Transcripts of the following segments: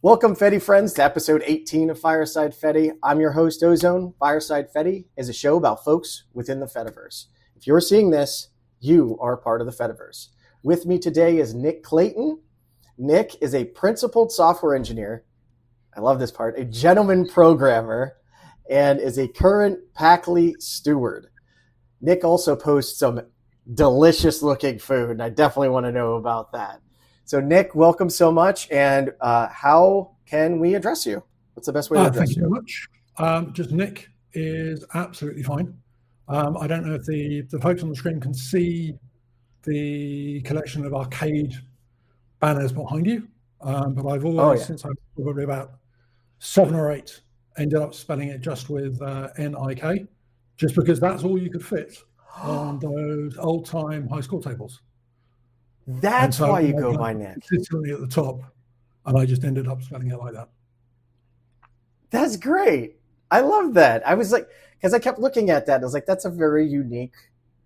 Welcome, Fedi Friends, to episode 18 of Fireside Fedi. I'm your host, Ozone. Fireside Fedi is a show about folks within the Fediverse. If you're seeing this, you are part of the Fediverse. With me today is Nik Clayton. Nik is a principled software engineer. I love this part. A gentleman programmer, and is a current packli steward. Nik also posts some delicious-looking food, and I definitely want to know about that. So, Nik, welcome so much. And how can we address you? What's the best way to address you? Thank you very much. Just Nik is absolutely fine. I don't know if the folks on the screen can see the collection of arcade banners behind you, but I've always, since I was probably about 7 or 8, ended up spelling it just with N-I-K, just because that's all you could fit on those old-time high school tables. That's why you go by Nik. Consistently at the top, and I just ended up spelling it like that. That's great. I love that. I was like, because I kept looking at that, I was like, that's a very unique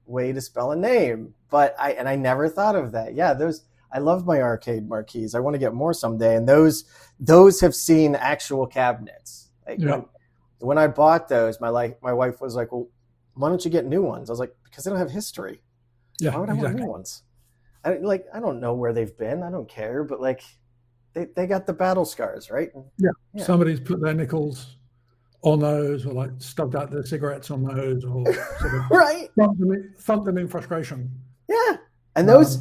way to spell a name. But I never thought of that. Yeah, I love my arcade marquees. I want to get more someday. And those have seen actual cabinets. Like when I bought those, my wife was like, well, why don't you get new ones? I was like, because they don't have history. Yeah, why would I want new ones? I don't know where they've been. I don't care. But like, they got the battle scars, right? Yeah. Somebody's put their nickels on those, or like stubbed out their cigarettes on those, or sort of right. thumped them in frustration. Yeah, and those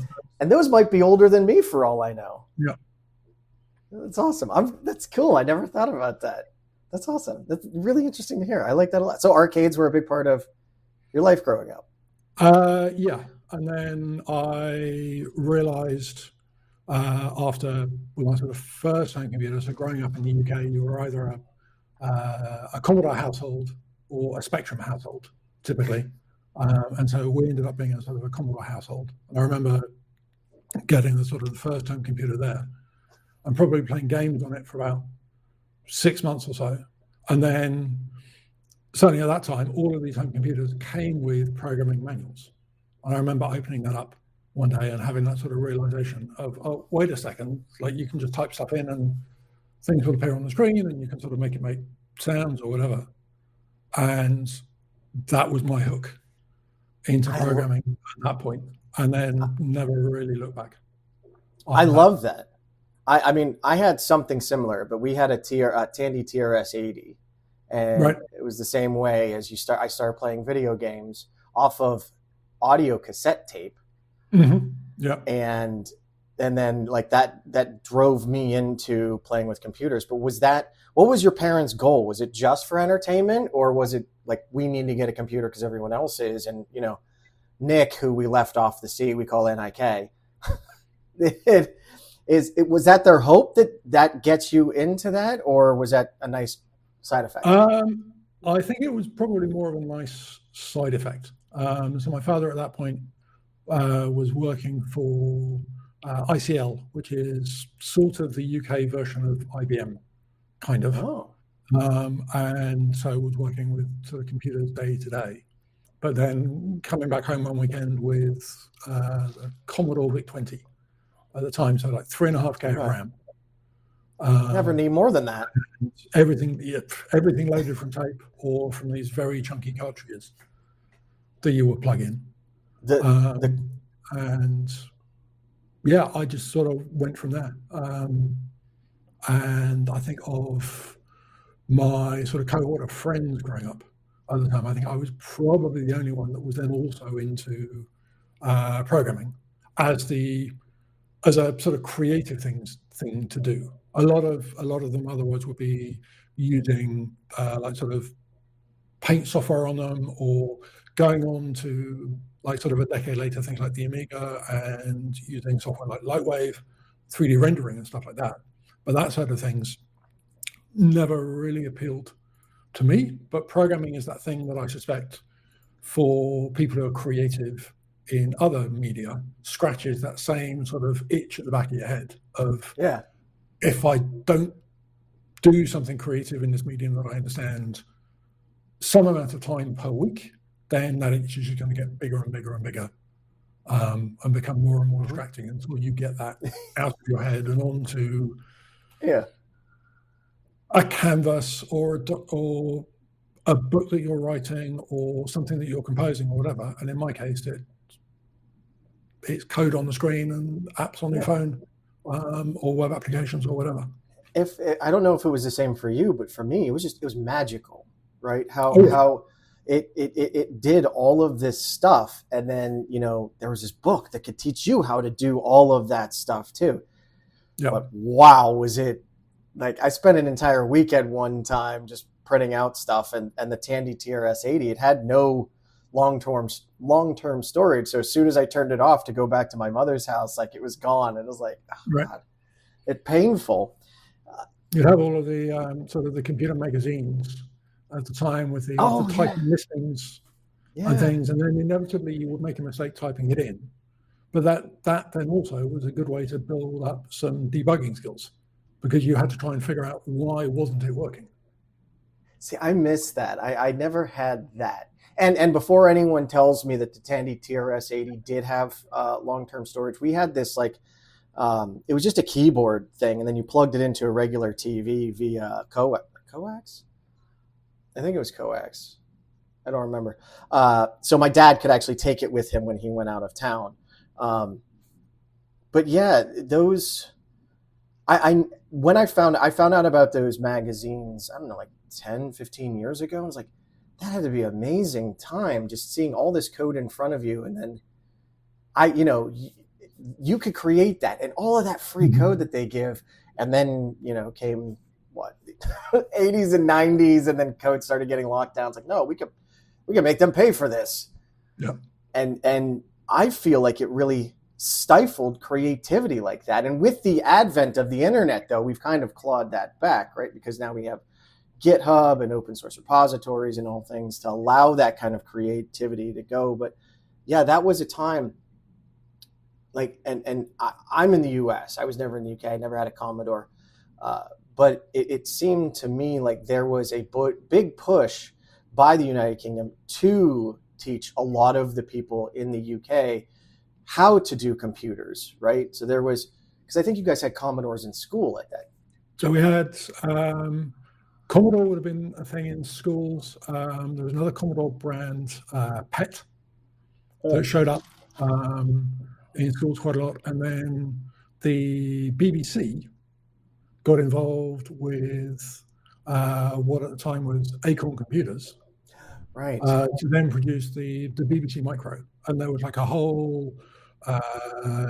might be older than me for all I know. Yeah, that's awesome. That's cool. I never thought about that. That's awesome. That's really interesting to hear. I like that a lot. So arcades were a big part of your life growing up. Yeah, and then I realized after my sort of first home computer, so growing up in the UK, you were either a Commodore household or a Spectrum household, typically. And so we ended up being a sort of a Commodore household. And I remember getting the first home computer there and probably playing games on it for about 6 months or so. And then certainly at that time, all of these home computers came with programming manuals. And I remember opening that up one day and having that sort of realization of, oh, wait a second, like you can just type stuff in and things will appear on the screen and you can sort of make it make sounds or whatever. And that was my hook into programming at that point, and then never really looked back. I love that. I mean, I had something similar, but we had a Tandy TRS-80, and it was the same way as I started playing video games off of audio cassette tape. Mm-hmm. Yeah. And then like that drove me into playing with computers. But what was your parents' goal? Was it just for entertainment, or was it like, we need to get a computer because everyone else is? And, Nik, who we left off the C, we call N-I-K. Was that their hope that gets you into that, or was that a nice side effect? I think it was probably more of a nice side effect. So my father at that point was working for ICL, which is sort of the UK version of IBM, kind of. Oh. And so was working with sort of computers day to day. But then coming back home one weekend with a Commodore VIC-20 at the time, so like 3.5K of RAM. Never need more than that. Everything loaded from tape or from these very chunky cartridges that you would plug in. And yeah, I just sort of went from there. And I think of my sort of cohort of friends growing up at the time, I think I was probably the only one that was then also into programming as a sort of creative thing to do. A lot of them otherwise would be using like sort of paint software on them, or going on to like sort of a decade later, things like the Amiga, and using software like Lightwave, 3D rendering and stuff like that. But that sort of things never really appealed to me. But programming is that thing that I suspect for people who are creative in other media scratches that same sort of itch at the back of your head of, if I don't do something creative in this medium that I understand some amount of time per week, then that itch is just going to get bigger and bigger and bigger, and become more and more distracting until you get that out of your head and onto a canvas or a book that you're writing or something that you're composing or whatever. And in my case, it's code on the screen and apps on your phone, or web applications or whatever. I don't know if it was the same for you, but for me, it was magical, right? How it did all of this stuff, and then there was this book that could teach you how to do all of that stuff too. Yeah. But wow, was it like I spent an entire weekend one time just printing out stuff, and the Tandy TRS-80, it had no long-term storage. So as soon as I turned it off to go back to my mother's house, like it was gone. And it was like, oh, God, it's painful. You have all of the sort of the computer magazines at the time with the typing listings and things, and then inevitably you would make a mistake typing it in. But that then also was a good way to build up some debugging skills, because you had to try and figure out why wasn't it working. See, I miss that. I never had that. And before anyone tells me that the Tandy TRS-80 did have long-term storage, we had this it was just a keyboard thing, and then you plugged it into a regular TV via coax. I think it was coax. I don't remember. So my dad could actually take it with him when he went out of town. But yeah, those. When I found out about those magazines, I don't know, like 10, 15 years ago, I was like, that had to be an amazing time, just seeing all this code in front of you. And then you could create that and all of that free code that they give. And then, came the 80s and 90s, and then code started getting locked down. It's like, no, we can make them pay for this. Yeah. And I feel like it really stifled creativity like that. And with the advent of the internet, though, we've kind of clawed that back, right? Because now we have GitHub and open source repositories and all things to allow that kind of creativity to go. But yeah, that was a time I'm in the US. I was never in the UK. I never had a Commodore. But it seemed to me like there was a big push by the United Kingdom to teach a lot of the people in the UK how to do computers, right? So there was, because I think you guys had Commodores in school at that. So we had Commodore would have been a thing in schools. There was another Commodore brand, PET, that showed up in schools quite a lot. And then the BBC got involved with what at the time was Acorn Computers, right? To then produce the BBC Micro. And there was like a whole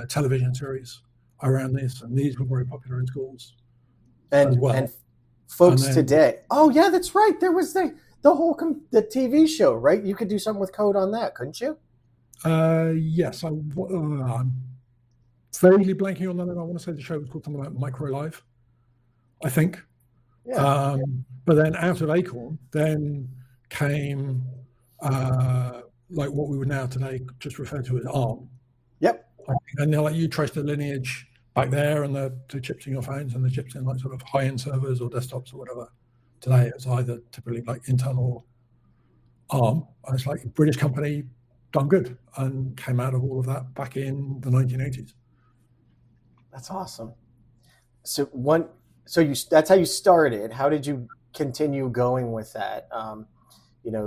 television series around this, and these were very popular in schools as well. And folks today, oh yeah, that's right. There was the the TV show, right? You could do something with code on that, couldn't you? Yes, I'm vaguely blanking on that. I want to say the show was called something like Micro Live, I think. Yeah. But then out of Acorn, then came like what we would now today just refer to as ARM. Yep. And you trace the lineage back there, and the chips in your phones and the chips in like sort of high-end servers or desktops or whatever. Today it's either typically like Intel or ARM. And it's like a British company done good and came out of all of that back in the 1980s. That's awesome. So that's how you started. How did you continue going with that?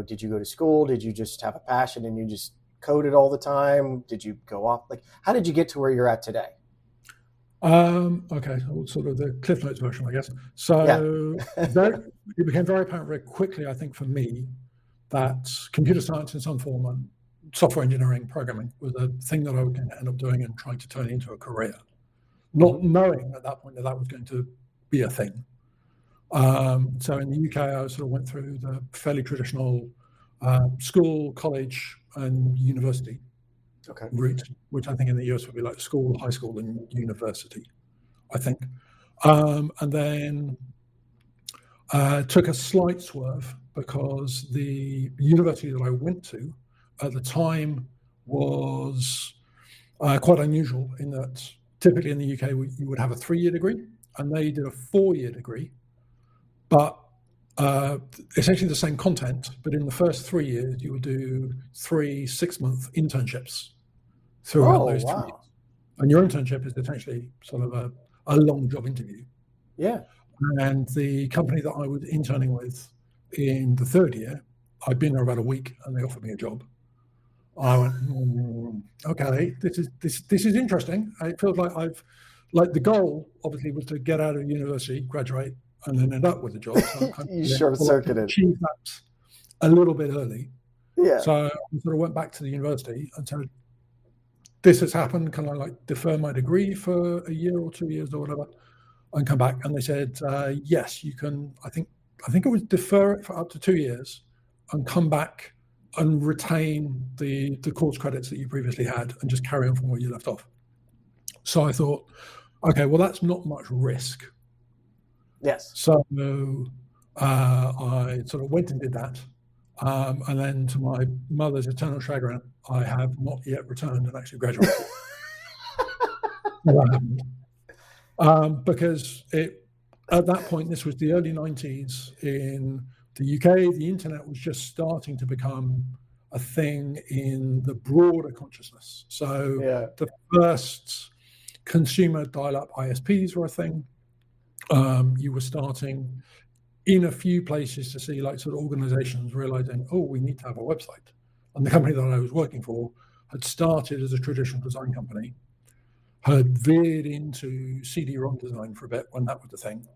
Did you go to school? Did you just have a passion and you just coded all the time? Did you go off? How did you get to where you're at today? Okay, so sort of the Cliff Notes version, I guess. So it became very apparent very quickly, I think, for me, that computer science in some form and software engineering, programming, was a thing that I was going to end up doing and trying to turn into a career, not knowing at that point that was going to be a thing. So in the UK, I sort of went through the fairly traditional school, college, and university route, which I think in the US would be like school, high school, and university, I think. And then took a slight swerve because the university that I went to at the time was quite unusual in that typically in the UK, you would have a 3-year degree, and they did a 4-year degree. But essentially the same content, but in the first 3 years, you would do 3 6-month internships throughout those 3 years. And your internship is essentially sort of a long job interview. Yeah. And the company that I was interning with in the third year, I'd been there about a week, and they offered me a job. I went, okay, this is interesting. It feels like the goal obviously was to get out of university, graduate, and then end up with a job. So You short-circuited. Achieve that a little bit early. Yeah. So I sort of went back to the university and said, this has happened. Can I like defer my degree for a year or 2 years or whatever, and come back? And they said, yes, you can. I think it was defer it for up to 2 years and come back and retain the course credits that you previously had and just carry on from where you left off. So I thought, okay, well, that's not much risk. Yes. So I sort of went and did that. And then to my mother's eternal chagrin, I have not yet returned and actually graduated. Because at that point, this was the early 90s in the UK. The internet was just starting to become a thing in the broader consciousness. So the first consumer dial-up ISPs were a thing. You were starting in a few places to see like sort of organizations realizing, oh, we need to have a website. And the company that I was working for had started as a traditional design company, had veered into CD-ROM design for a bit when that was the thing.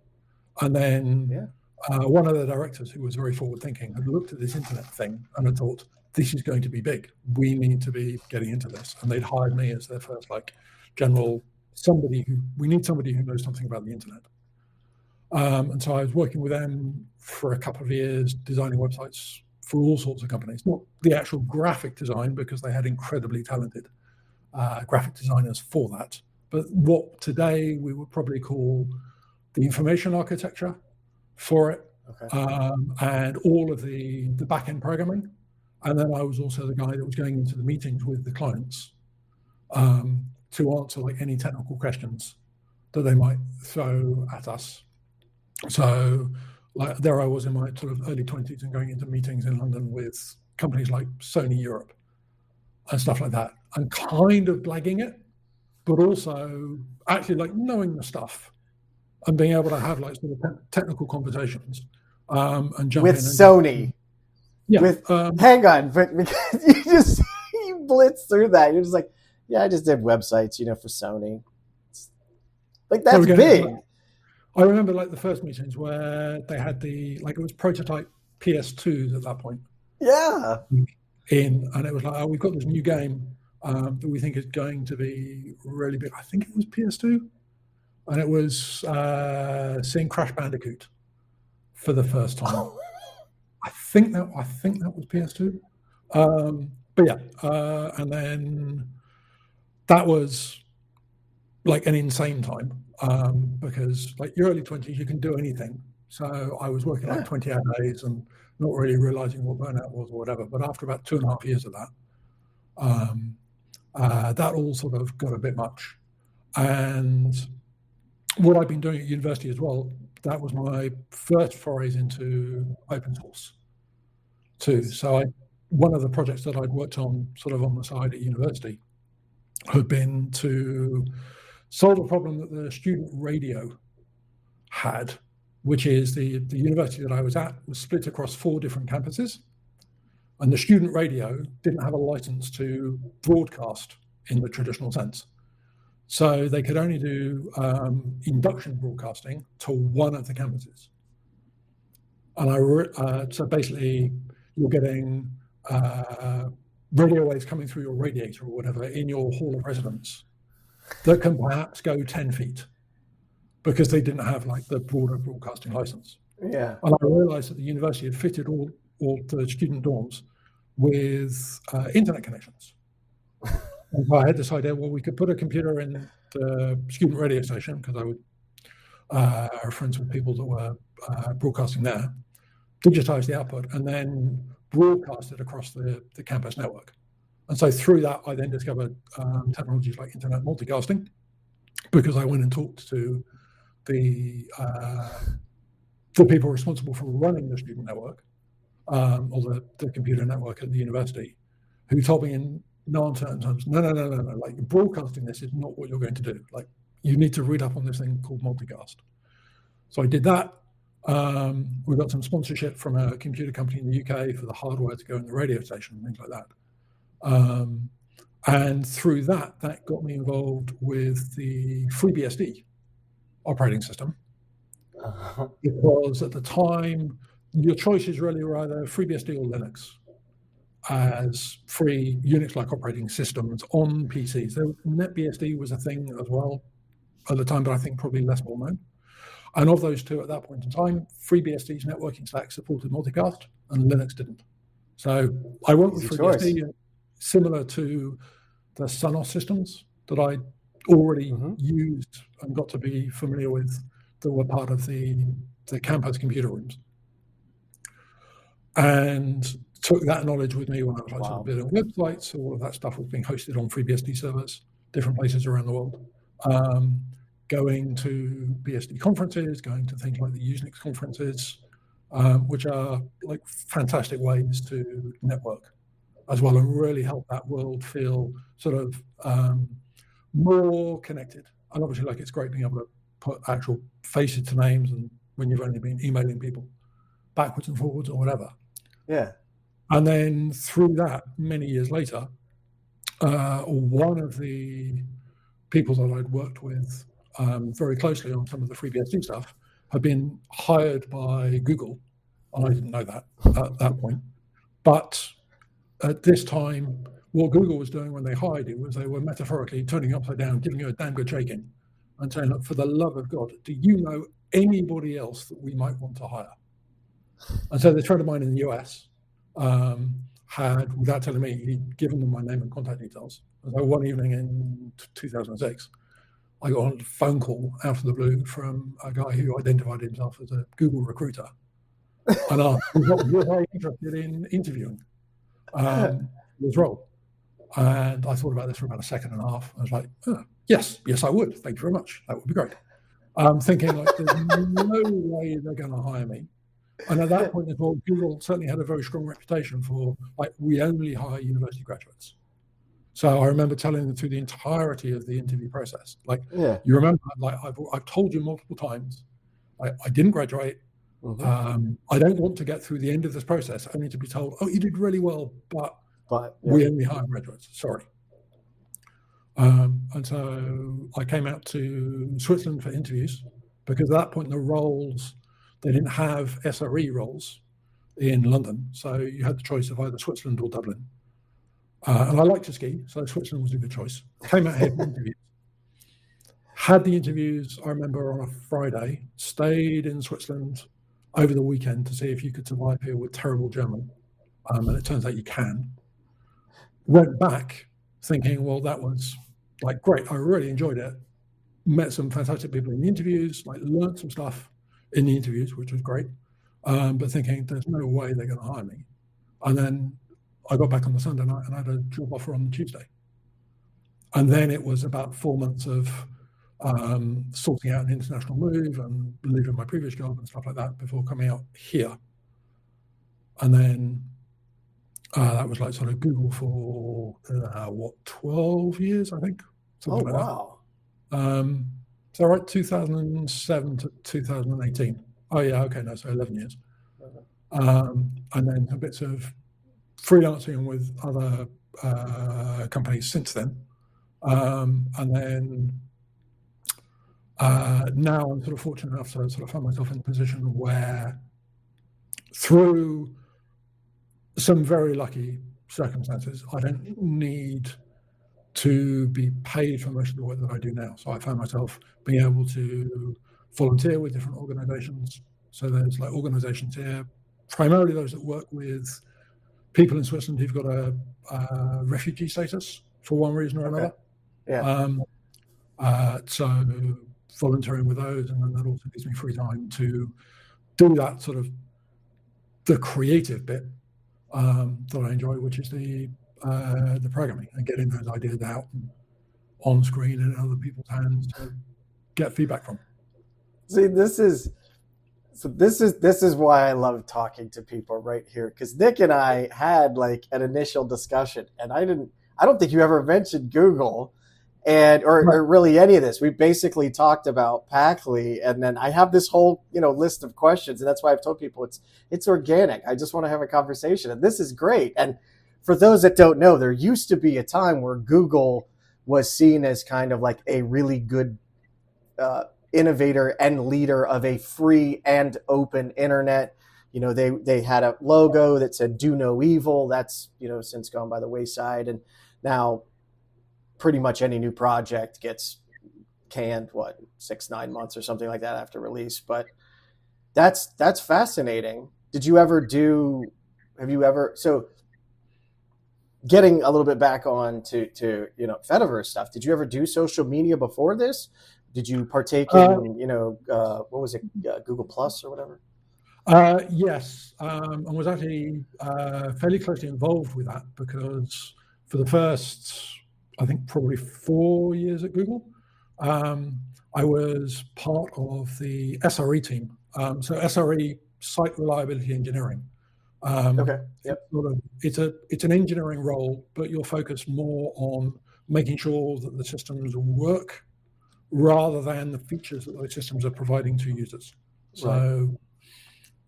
And then one of the directors, who was very forward-thinking, had looked at this internet thing and had thought, this is going to be big. We need to be getting into this. And they'd hired me as their first like general we need somebody who knows something about the internet. And so I was working with them for a couple of years, designing websites for all sorts of companies, not the actual graphic design, because they had incredibly talented graphic designers for that, but what today we would probably call the information architecture for it, and all of the back-end programming. And then I was also the guy that was going into the meetings with the clients to answer like any technical questions that they might throw at us. So like there I was in my sort of early 20s and going into meetings in London with companies like Sony Europe and stuff like that, and kind of blagging it, but also actually like knowing the stuff and being able to have like sort of technical conversations and jump with in Sony. Hang on, but because you blitz through that, you're just like, yeah, I just did websites, for Sony. Like that's big. I remember like the first meetings where they had it was prototype PS2s at that point. Yeah. And it was like, oh, we've got this new game that we think is going to be really big. I think it was PS2, and it was seeing Crash Bandicoot for the first time. I think that was PS2. But yeah, and then that was like an insane time because like your early 20s, you can do anything. So I was working like 20-hour days and not really realizing what burnout was or whatever. But after about 2.5 years of that, that all sort of got a bit much. And what I've been doing at university as well, that was my first forays into open source too. So one of the projects that I'd worked on sort of on the side at university had been to solve a problem that the student radio had, which is the university that I was at was split across 4 different campuses, and the student radio didn't have a license to broadcast in the traditional sense. So they could only do induction broadcasting to one of the campuses. And so basically you're getting radio waves coming through your radiator or whatever in your hall of residence that can perhaps go 10 feet because they didn't have like the broader broadcasting license. Yeah. And I realized that the university had fitted all the student dorms with internet connections. And so I had this idea, well, we could put a computer in the student radio station because I would are friends with people that were broadcasting there, digitize the output, and then broadcast it across the campus network. And so through that, I then discovered technologies like internet multicasting, because I went and talked to the people responsible for running the student network, or the computer network at the university, who told me in no uncertain terms, no, like broadcasting this is not what you're going to do. Like you need to read up on this thing called multicast. So I did that. We got some sponsorship from a computer company in the UK for the hardware to go in the radio station and things like that. And through that got me involved with the FreeBSD operating system. Because at the time, your choices really were either FreeBSD or Linux as free Unix-like operating systems on PCs. So NetBSD was a thing as well at the time, but I think probably less well known. And of those two at that point in time, FreeBSD's networking stack supported multicast and Linux didn't. So I went with FreeBSD, similar to the Sonos systems that I already used and got to be familiar with that were part of the campus computer rooms. And took that knowledge with me when I was sort of building websites. So all of that stuff was being hosted on FreeBSD servers, different places around the world. Going to BSD conferences, going to things like the Usenix conferences, which are like fantastic ways to network as well and really help that world feel sort of more connected. And obviously, like, it's great being able to put actual faces to names and when you've only been emailing people backwards and forwards or whatever. Yeah. And then through that, many years later, one of the people that I'd worked with very closely on some of the FreeBSD stuff had been hired by Google, and I didn't know that at that point. But at this time, what Google was doing when they hired you was they were metaphorically turning you upside down, giving you a damn good shaking, and saying, look, for the love of God, do you know anybody else that we might want to hire? And so this friend of mine in the US had, without telling me, he'd given them my name and contact details. And so one evening in 2006, I got a phone call out of the blue from a guy who identified himself as a Google recruiter. And asked, was I interested in interviewing this role? And I thought about this for about a second and a half. I was like, yes, I would. Thank you very much. That would be great. I'm thinking, like, there's no way they're going to hire me. And at that point as well, Google certainly had a very strong reputation for, like, we only hire university graduates. So I remember telling them through the entirety of the interview process, like, you remember, like, I've told you multiple times, I didn't graduate. I don't want to get through the end of this process only to be told, oh, you did really well, but we only hire graduates. Sorry. And so I came out to Switzerland for interviews because at that point the roles, they didn't have SRE roles in London. So you had the choice of either Switzerland or Dublin. And I like to ski, so Switzerland was a good choice. Came out here for interviews. Had the interviews, I remember, on a Friday, stayed in Switzerland over the weekend to see if you could survive here with terrible German. And it turns out you can. Went back thinking, well, that was like great. I really enjoyed it. Met some fantastic people in the interviews, like learned some stuff in the interviews, which was great. But thinking there's no way they're going to hire me. And then I got back on the Sunday night and I had a job offer on the Tuesday. And then it was about 4 months of sorting out an international move and leaving my previous job and stuff like that before coming out here. And then that was like sort of Google for 12 years, I think. Oh, wow. So right, 2007 to 2018. Oh yeah, okay, no, so 11 years. And then some bits of freelancing with other companies since then. And then now I'm sort of fortunate enough to sort of find myself in a position where through some very lucky circumstances, I don't need to be paid for most of the work that I do now. So I found myself being able to volunteer with different organizations. So there's like organizations here, primarily those that work with people in Switzerland who've got a refugee status for one reason or another. So volunteering with those, and then that also gives me free time to do that sort of the creative bit that I enjoy, which is the programming and getting those ideas out on screen and in other people's hands to get feedback from. See, this is why I love talking to people right here, because Nick and I had like an initial discussion, and I don't think you ever mentioned Google, or really any of this. We basically talked about Packli, and then I have this whole list of questions, and that's why I've told people it's organic. I just want to have a conversation, and this is great. And for those that don't know, there used to be a time where Google was seen as kind of like a really good innovator and leader of a free and open internet. They had a logo that said "Do no evil." That's since gone by the wayside, and now pretty much any new project gets canned 6-9 months or something like that after release. But that's fascinating. Have you ever getting a little bit back on to Fediverse stuff, did you ever do social media before this? Did you partake in what was it, Google Plus or whatever? Yes, and was actually fairly closely involved with that, because for the first, I think, probably 4 years at Google, I was part of the SRE team. So SRE, Site Reliability Engineering. Okay. Yep. It's an engineering role, but you're focused more on making sure that the systems work rather than the features that those systems are providing to users. So,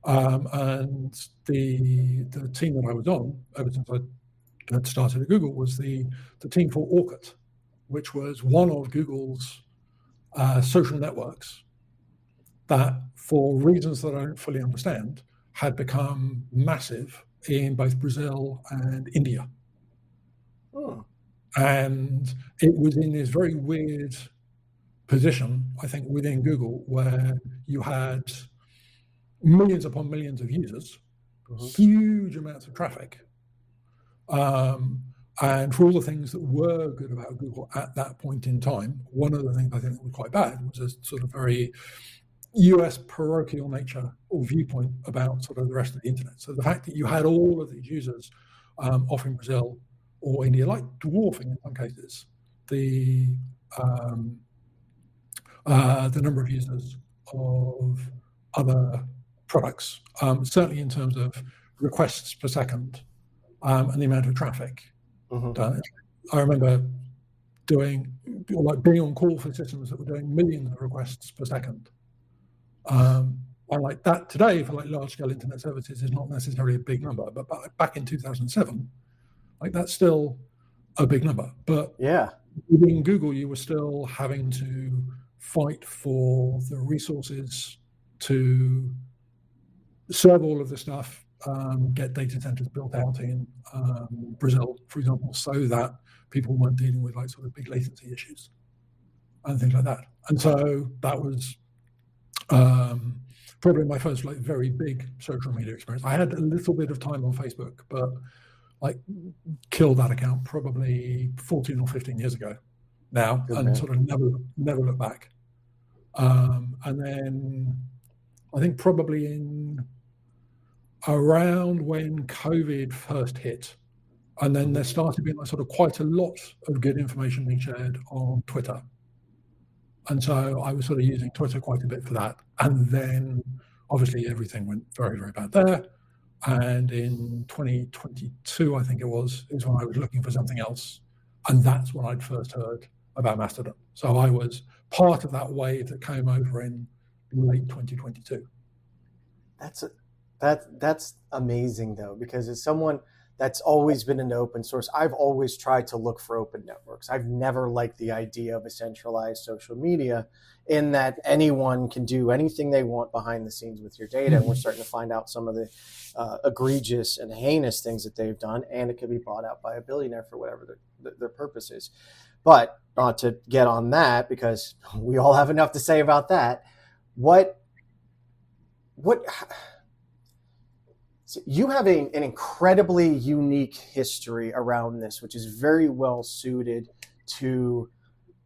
and the team that I was on ever since I had started at Google was the team for Orkut, which was one of Google's social networks that, for reasons that I don't fully understand, had become massive in both Brazil and India. Oh. And it was in this very weird position, I think, within Google, where you had millions upon millions of users, huge amounts of traffic. And for all the things that were good about Google at that point in time, one of the things I think that was quite bad was a sort of very US parochial nature or viewpoint about sort of the rest of the internet. So the fact that you had all of these users off in Brazil or India, like dwarfing in some cases the number of users of other products, certainly in terms of requests per second and the amount of traffic. I remember being on call for systems that were doing millions of requests per second. And like that today for large scale internet services is not necessarily a big number, but back in 2007, that's still a big number. But yeah, within Google, you were still having to fight for the resources to serve all of the stuff, get data centers built out in Brazil, for example, so that people weren't dealing with sort of big latency issues and things like that. And so that was probably my first very big social media experience. I had a little bit of time on Facebook, but killed that account probably 14 or 15 years ago now. Good and man. Sort of never looked back. And then I think probably in around when COVID first hit, and then there started being sort of quite a lot of good information being shared on Twitter. And so I was sort of using Twitter quite a bit for that. And then obviously everything went very, very bad there. And in 2022, I think it was when I was looking for something else. And that's when I'd first heard about Mastodon. So I was part of that wave that came over in late 2022. That's amazing though, because as someone that's always been into open source, I've always tried to look for open networks. I've never liked the idea of a centralized social media in that anyone can do anything they want behind the scenes with your data. And we're starting to find out some of the egregious and heinous things that they've done, and it could be bought out by a billionaire for whatever their purpose is. But not to get on that, because we all have enough to say about that. So you have an incredibly unique history around this, which is very well suited to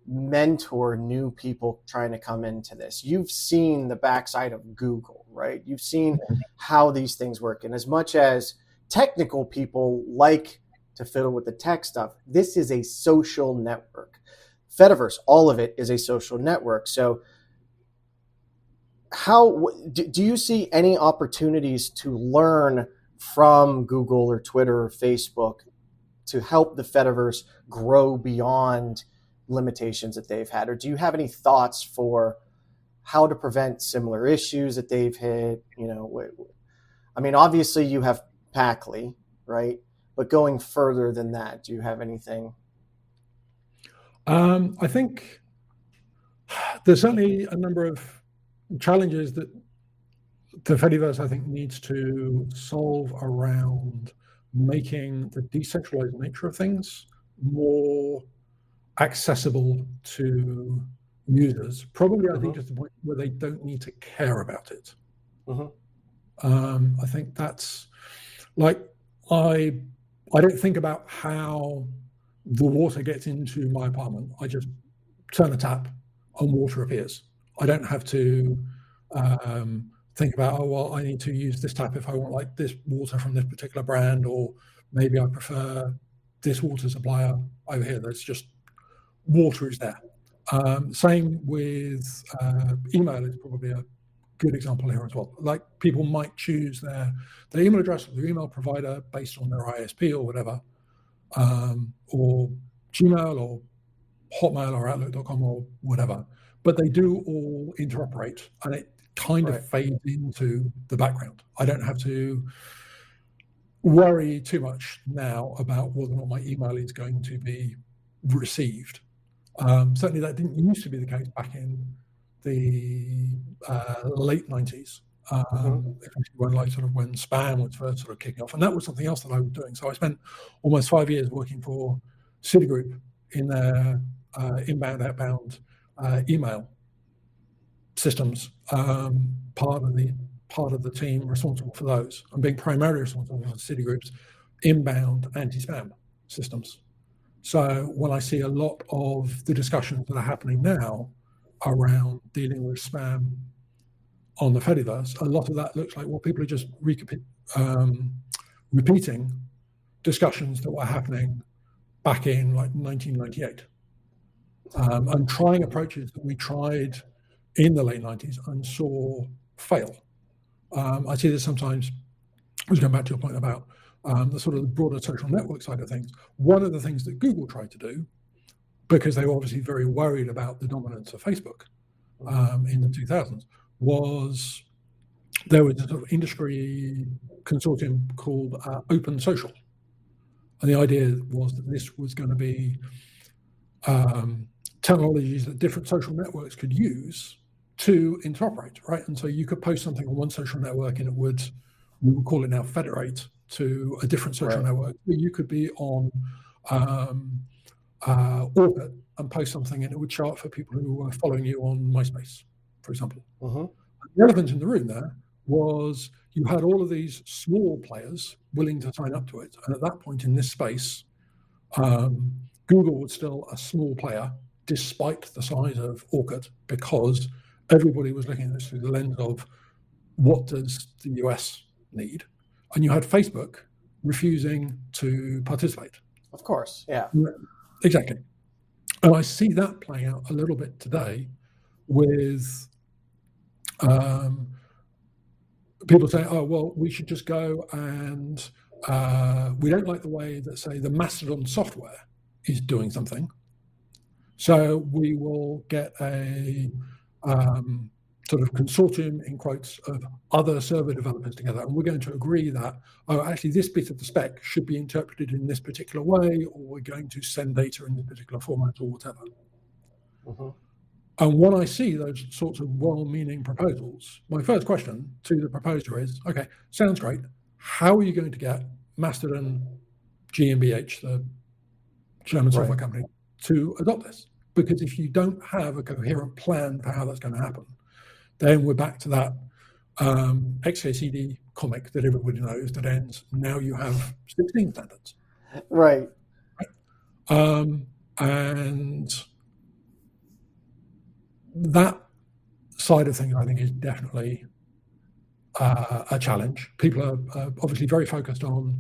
mentor new people trying to come into this. You've seen the backside of Google, right? You've seen how these things work. And as much as technical people like to fiddle with the tech stuff, this is a social network. Fediverse, all of it is a social network. So how do you see any opportunities to learn from Google or Twitter or Facebook to help the Fediverse grow beyond limitations that they've had, or do you have any thoughts for how to prevent similar issues that they've hit? I mean, obviously you have Packli, right? But going further than that, do you have anything? I think there's certainly a number of challenges that the Fediverse, I think, needs to solve around making the decentralized nature of things more accessible to users. Probably, I think, just the point where they don't need to care about it. I think that's like, I don't think about how the water gets into my apartment. I just turn a tap and water appears. I don't have to think about, oh, well, I need to use this tap if I want like this water from this particular brand, or maybe I prefer this water supplier over here. There's just water is there. Same with email is probably a good example here as well. Like, people might choose their email address or their email provider based on their ISP or whatever, or Gmail or Hotmail or Outlook.com or whatever, but they do all interoperate, and it kind of fades into the background. I don't have to worry too much now about whether or not my email is going to be received. Certainly that didn't used to be the case back in the late 90s, when spam was first sort of kicking off, and that was something else that I was doing. So I spent almost 5 years working for Citigroup in their inbound, outbound email systems, part of the team responsible for those, and being primarily responsible for Citigroup's inbound anti-spam systems. So when I see a lot of the discussions that are happening now around dealing with spam on the Fediverse, a lot of that looks like, well, people are just repeating discussions that were happening back in like 1998, and trying approaches that we tried in the late 90s and saw fail. I see this sometimes. I was going back to your point about the sort of the broader social network side of things. One of the things that Google tried to do, because they were obviously very worried about the dominance of Facebook in the 2000s, was there was a sort of industry consortium called Open Social. And the idea was that this was going to be technologies that different social networks could use to interoperate, right? And so you could post something on one social network and we would call it now federate to a different social network. You could be on Orbit and post something and it would show up for people who were following you on MySpace, for example. The elephant in the room there was you had all of these small players willing to sign up to it. And at that point in this space, Google was still a small player despite the size of Orkut, because everybody was looking at this through the lens of what does the US need? And you had Facebook refusing to participate. Of course, yeah. Exactly. And I see that playing out a little bit today with people saying, oh, well, we should just go and we don't like the way that, say, the Mastodon software is doing something. So we will get a sort of consortium, in quotes, of other server developers together. And we're going to agree that, oh, actually, this bit of the spec should be interpreted in this particular way, or we're going to send data in this particular format or whatever. And when I see those sorts of well-meaning proposals, my first question to the proposer is, okay, sounds great. How are you going to get Mastodon GmbH, the German software company, to adopt this? Because if you don't have a coherent plan for how that's going to happen, then we're back to that XKCD comic that everybody knows that ends, now you have 16 standards. Right. And that side of things, I think, is definitely a challenge. People are obviously very focused on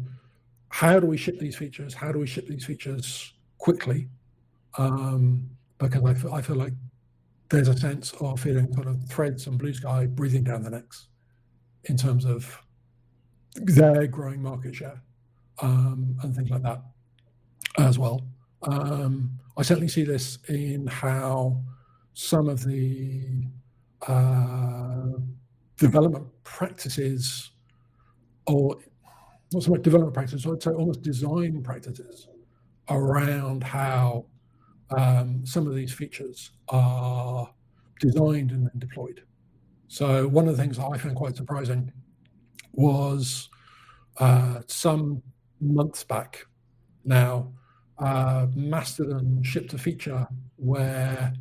how do we ship these features? How do we ship these features quickly? Because I feel like there's a sense of feeling sort of Threads and Blue Sky breathing down the necks in terms of their growing market share and things like that as well. I I certainly see this in how some of the development practices, or not so much development practices, I'd say almost design practices around how some of these features are designed and then deployed. So one of the things that I found quite surprising was some months back now, Mastodon shipped a feature where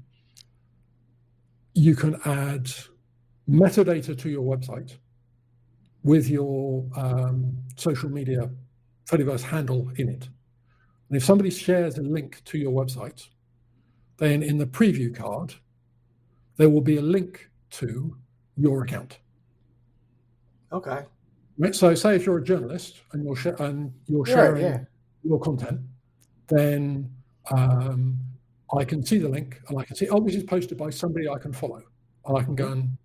you can add metadata to your website with your social media Fediverse handle in it. And if somebody shares a link to your website, then in the preview card, there will be a link to your account. Okay. Right? So say if you're a journalist and you're sharing your content, then I can see the link and I can see, oh, this is posted by somebody I can follow. And I can go and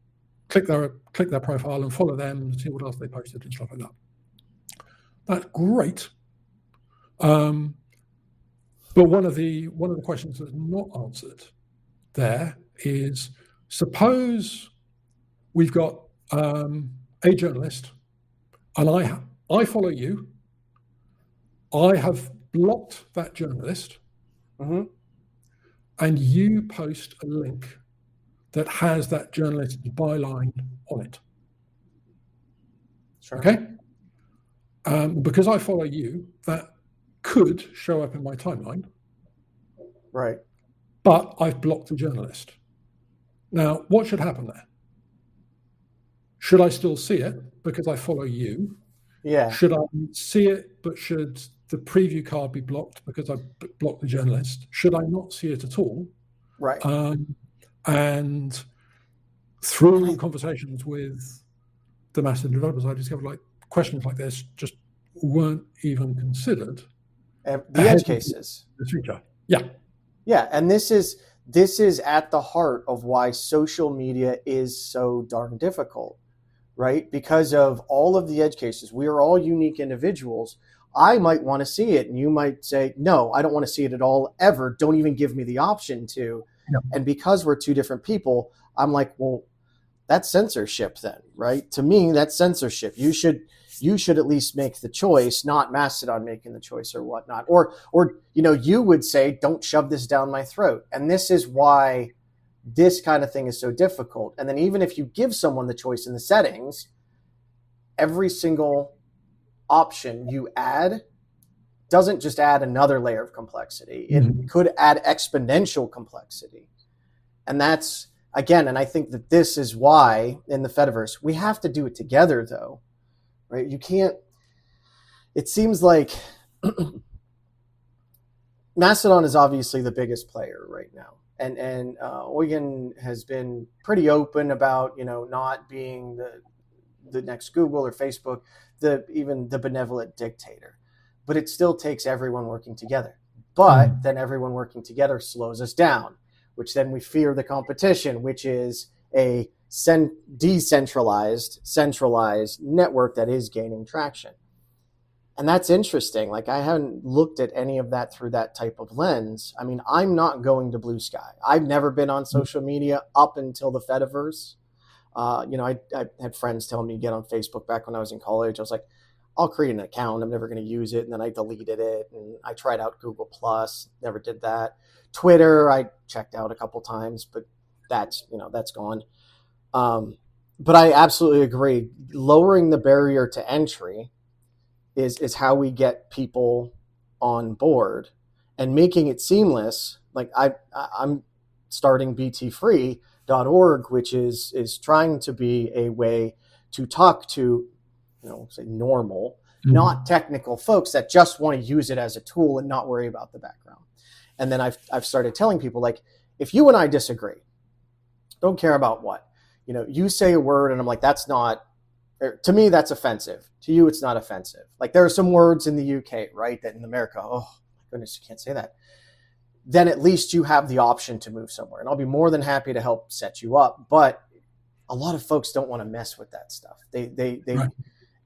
click their profile and follow them and see what else they posted and stuff like that. That's great. But one of the questions that's not answered there is, suppose we've got a journalist and I follow you. I have blocked that journalist, and you post a link that has that journalist's byline on it. Sure. Okay? Because I follow you, that could show up in my timeline. Right. But I've blocked the journalist. Now, what should happen there? Should I still see it because I follow you? Yeah. Should I see it, but should the preview card be blocked because I blocked the journalist? Should I not see it at all? Right. And through conversations with the Mastodon developers, I discovered like questions like this just weren't even considered. The edge cases. The feature. Yeah. Yeah, and this is at the heart of why social media is so darn difficult, right? Because of all of the edge cases. We are all unique individuals. I might want to see it, and you might say, no, I don't want to see it at all, ever. Don't even give me the option to. Yeah. And because we're two different people, I'm like, well, that's censorship then, right? To me, that's censorship. You should at least make the choice, not Mastodon making the choice or whatnot. Or you would say, don't shove this down my throat. And this is why this kind of thing is so difficult. And then even if you give someone the choice in the settings, every single option you add doesn't just add another layer of complexity. It could add exponential complexity. And that's, again, and I think that this is why in the Fediverse, we have to do it together though. Right? You can't, it seems like Mastodon is obviously the biggest player right now. And Eugen has been pretty open about, not being the next Google or Facebook, even the benevolent dictator. But it still takes everyone working together. But then everyone working together slows us down, which then we fear the competition, which is a decentralized, centralized network that is gaining traction. And that's interesting. Like, I haven't looked at any of that through that type of lens. I mean, I'm not going to Blue Sky. I've never been on social media up until the Fediverse. I had friends telling me to get on Facebook back when I was in college. I was like, I'll create an account. I'm never going to use it. And then I deleted it. And I tried out Google Plus, never did that. Twitter, I checked out a couple times, but that's gone. But I absolutely agree. Lowering the barrier to entry is how we get people on board, and making it seamless. Like I'm starting btfree.org, which is trying to be a way to talk to, say normal, not technical folks that just want to use it as a tool and not worry about the background. And then I've started telling people, like, if you and I disagree, don't care about what, you say a word and I'm like, that's not, to me, that's offensive. To you, it's not offensive. Like, there are some words in the UK, right, that in America, oh my goodness, you can't say that. Then at least you have the option to move somewhere. And I'll be more than happy to help set you up. But a lot of folks don't want to mess with that stuff. They right.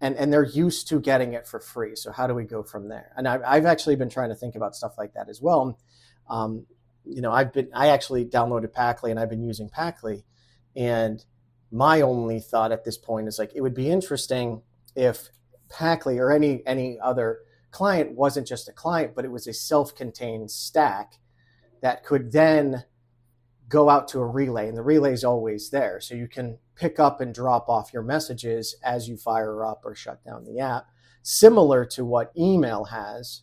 and they're used to getting it for free. So how do we go from there? And I've actually been trying to think about stuff like that as well. I actually downloaded Packli and I've been using Packli, and my only thought at this point is like, it would be interesting if Packli or any other client wasn't just a client, but it was a self-contained stack that could then go out to a relay, and the relay is always there. So you can pick up and drop off your messages as you fire up or shut down the app, similar to what email has,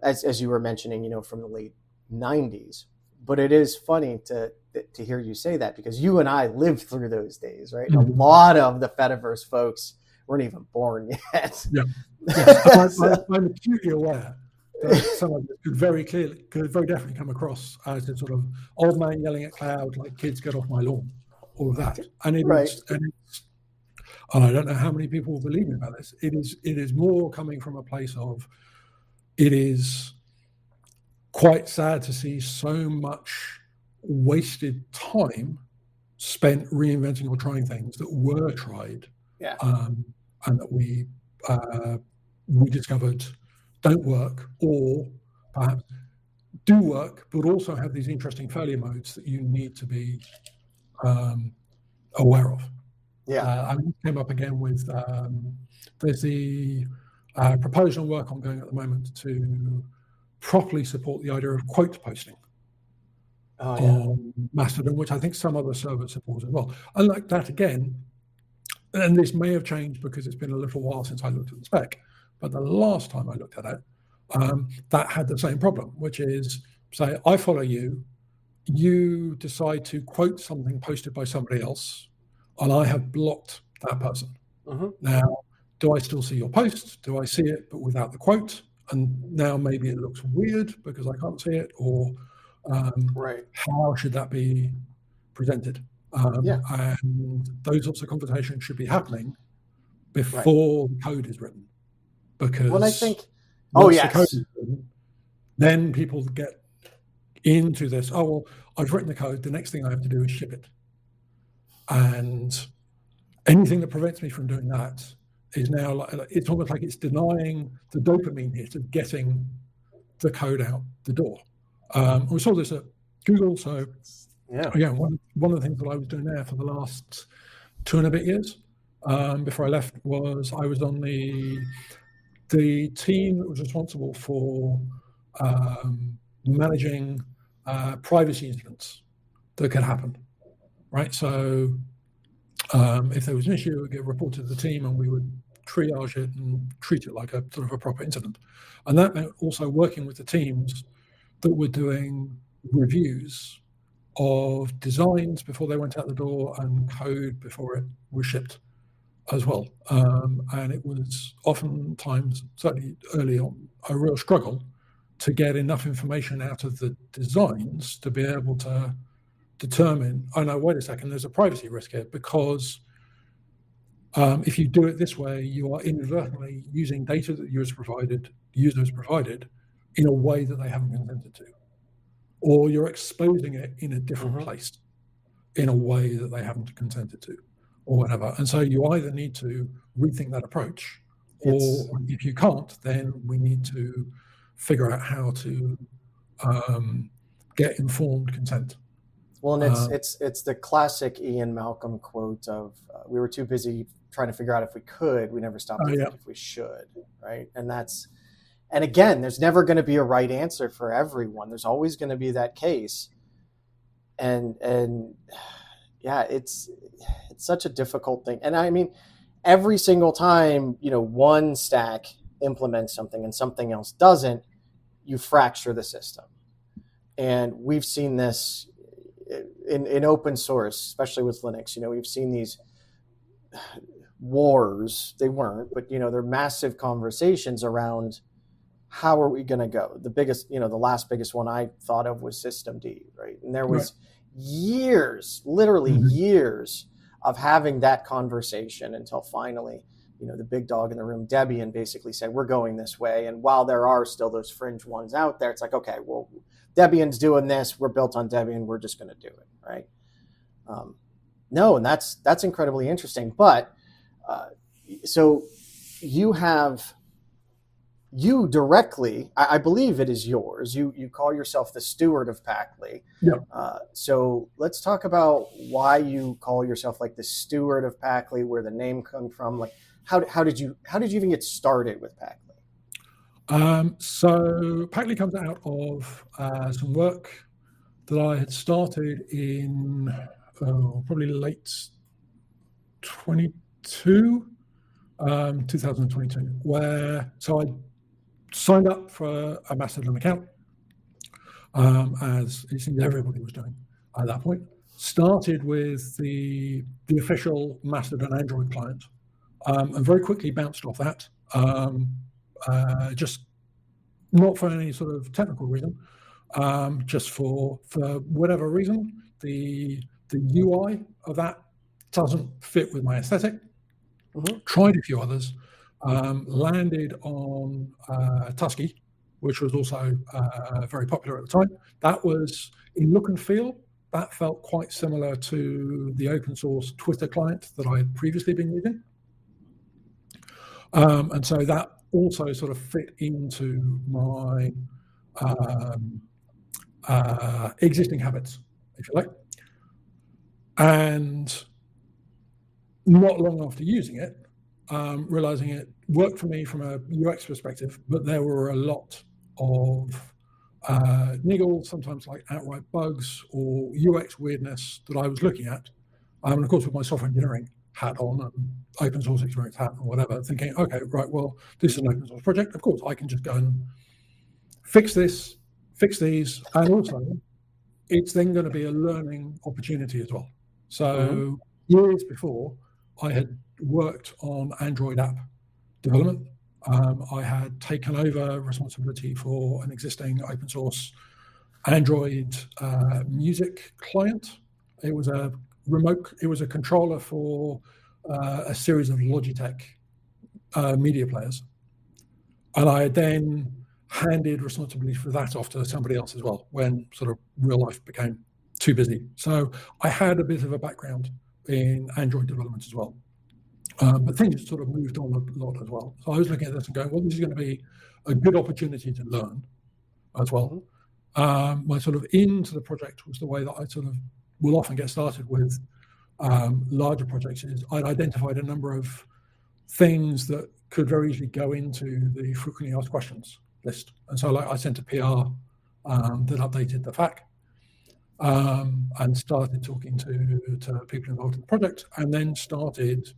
as you were mentioning, from the late 90s. But it is funny to hear you say that, because you and I lived through those days, right? Mm-hmm. A lot of the Fediverse folks weren't even born yet. Yeah. I'm acutely aware that some of it could very definitely come across as a sort of old man yelling at cloud, like, kids get off my lawn, all of that. And and I don't know how many people will believe me about this. It is more coming from a place of, it is quite sad to see so much wasted time spent reinventing or trying things that were tried, and that we discovered don't work, or perhaps do work, but also have these interesting failure modes that you need to be aware of. I came up again with there's the proposal and work ongoing at the moment to properly support the idea of quote posting on Mastodon, which I think some other servers support as well. And like that again, and this may have changed because it's been a little while since I looked at the spec, but the last time I looked at it, that had the same problem, which is, say, I follow you, you decide to quote something posted by somebody else, and I have blocked that person. Mm-hmm. Now, do I still see your post? Do I see it but without the quote? And now maybe it looks weird because I can't see it, or how should that be presented? And those sorts of conversations should be happening before the code is written, because I think, the code is written, then people get into this. Oh well, I've written the code. The next thing I have to do is ship it, and anything that prevents me from doing that is now it's almost like it's denying the dopamine hit of getting the code out the door. We saw this at Google, so one of the things that I was doing there for the last 2 and a bit years before I left was I was on the team that was responsible for managing privacy incidents that could happen, right? So if there was an issue, it would get reported to the team, and we would triage it and treat it like a sort of a proper incident. And that meant also working with the teams that were doing reviews of designs before they went out the door and code before it was shipped as well. And it was oftentimes, certainly early on, a real struggle to get enough information out of the designs to be able to determine, oh no, wait a second, there's a privacy risk here, because if you do it this way, you are inadvertently using data that users provided in a way that they haven't consented to, or you're exposing it in a different place in a way that they haven't consented to, or whatever. And so you either need to rethink that approach, or if you can't, then we need to figure out how to get informed consent. Well, and it's the classic Ian Malcolm quote of we were too busy trying to figure out if we could, we never stopped to think if we should, right? And again, there's never going to be a right answer for everyone. There's always going to be that case, and it's such a difficult thing. And I mean, every single time one stack implements something and something else doesn't, you fracture the system. And we've seen this in open source, especially with Linux. We've seen these wars. They weren't, but they're massive conversations around how are we going to go. The biggest, the last biggest one I thought of was systemd, right? And there was years, literally years of having that conversation until finally, the big dog in the room, Debian, basically said, we're going this way. And while there are still those fringe ones out there, it's like, okay, well, Debian's doing this. We're built on Debian. We're just going to do it, right? No, and that's incredibly interesting. But so you have you directly, I believe it is yours. You call yourself the steward of Packli. Yeah. So let's talk about why you call yourself like the steward of Packli, where the name comes from. Like, how did you even get started with Packli? So Packli comes out of some work that I had started in probably late 2022, where so I signed up for a Mastodon account, as it seemed everybody was doing at that point. Started with the official Mastodon Android client, and very quickly bounced off that. Just not for any sort of technical reason, just for whatever reason, the UI of that doesn't fit with my aesthetic. Tried a few others, landed on Tusky, which was also very popular at the time. That was, in look and feel, that felt quite similar to the open source Twitter client that I had previously been using. And so that also sort of fit into my existing habits, if you like. And not long after using it, realizing it worked for me from a UX perspective, but there were a lot of niggles, sometimes like outright bugs or UX weirdness that I was looking at. And of course, with my software engineering hat on and open source experience hat or whatever, thinking, okay, right, well, this is an open source project. Of course, I can just go and fix this, fix these, and also it's then going to be a learning opportunity as well. So years before, I had worked on Android app development. I had taken over responsibility for an existing open source Android music client. It was a controller for a series of Logitech media players. And I then handed responsibility for that off to somebody else as well when sort of real life became too busy. So I had a bit of a background in Android development as well. But things sort of moved on a lot as well. So I was looking at this and going, well, this is going to be a good opportunity to learn as well. My sort of into the project was the way that I sort of will often get started with larger projects is I'd identified a number of things that could very easily go into the frequently asked questions list. And so like I sent a PR that updated the FAQ and started talking to people involved in the project, and then started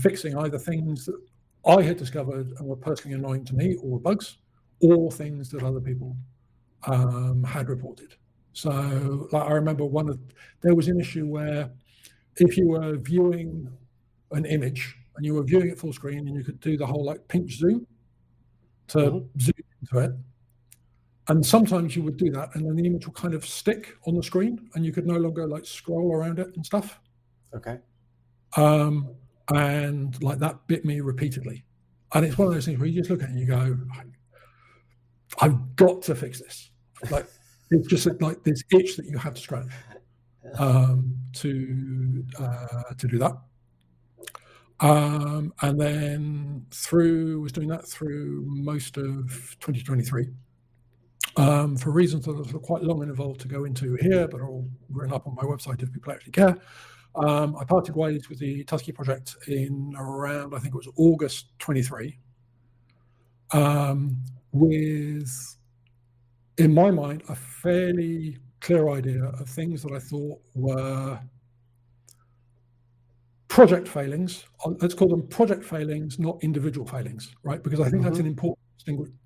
fixing either things that I had discovered and were personally annoying to me or bugs, or things that other people had reported. So like I remember there was an issue where if you were viewing an image and you were viewing it full screen and you could do the whole like pinch zoom to zoom into it, and sometimes you would do that and then the image would kind of stick on the screen and you could no longer like scroll around it and stuff. Okay. And like that bit me repeatedly. And it's one of those things where you just look at it and you go, I've got to fix this. Like it's just like this itch that you have to scratch to do that. And then was doing that through most of 2023. For reasons that are sort of quite long and involved to go into here, but are all written up on my website if people actually care. I parted ways with the Tusky project in around, I think it was August 23, with, in my mind, a fairly clear idea of things that I thought were project failings. Let's call them project failings, not individual failings, right? Because I think that's an important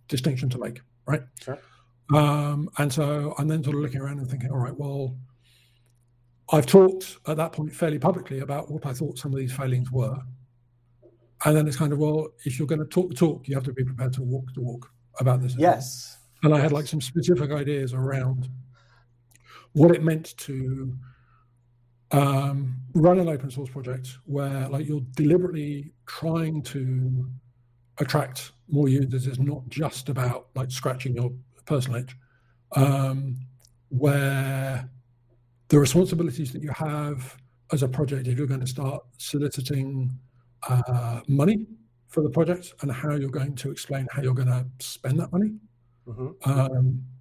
distinction to make, right? Sure. And so I'm then sort of looking around and thinking, all right, well, I've talked at that point fairly publicly about what I thought some of these failings were. And then it's kind of, well, if you're going to talk the talk, you have to be prepared to walk the walk about this. Yes. And I had like some specific ideas around what it meant to run an open source project where like you're deliberately trying to attract more users. It's not just about like scratching your personal itch, where the responsibilities that you have as a project, if you're going to start soliciting money for the project and how you're going to explain how you're going to spend that money,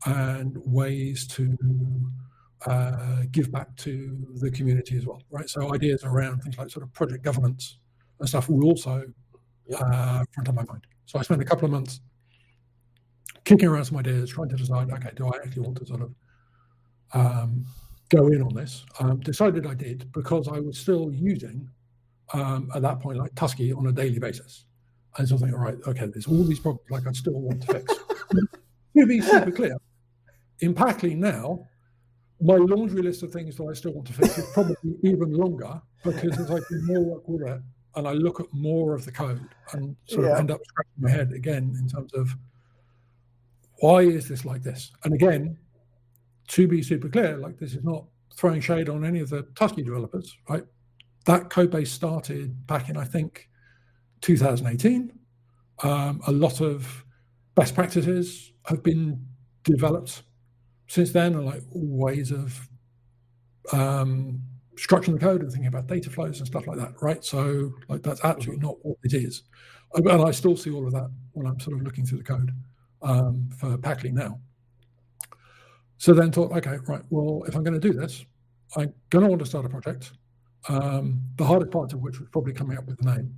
and ways to give back to the community as well, right? So ideas around things like sort of project governance and stuff will also front of my mind. So I spent a couple of months kicking around some ideas, trying to decide, okay, do I actually want to sort of go in on this? Decided I did, because I was still using, at that point, like Tusky on a daily basis. And so I was thinking, all right, okay, there's all these problems like I still want to fix. To be super clear, in Packli now, my laundry list of things that I still want to fix is probably even longer, because as I do more work with it and I look at more of the code and sort of end up scratching my head again in terms of, why is this like this? And again, to be super clear, like, this is not throwing shade on any of the Tusky developers, right? That code base started back in, I think, 2018. A lot of best practices have been developed since then, and like ways of structuring the code and thinking about data flows and stuff like that, right? So like, that's absolutely not what it is. And I still see all of that when I'm sort of looking through the code for Packli now. So then thought, okay, right, well, if I'm going to do this, I'm going to want to start a project. The hardest part of which was probably coming up with the name.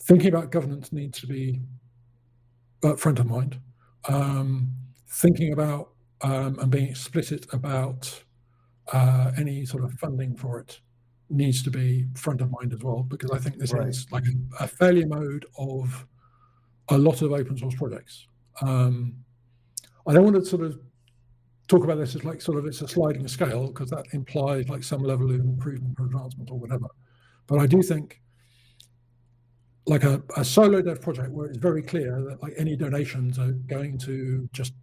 Thinking about governance needs to be front of mind. Thinking about and being explicit about any sort of funding for it needs to be front of mind as well, because I think this is like a failure mode of a lot of open source projects. I don't want to sort of talk about this as like sort of it's a sliding scale, because that implies like some level of improvement or advancement or whatever. But I do think like a solo dev project where it's very clear that like any donations are going to just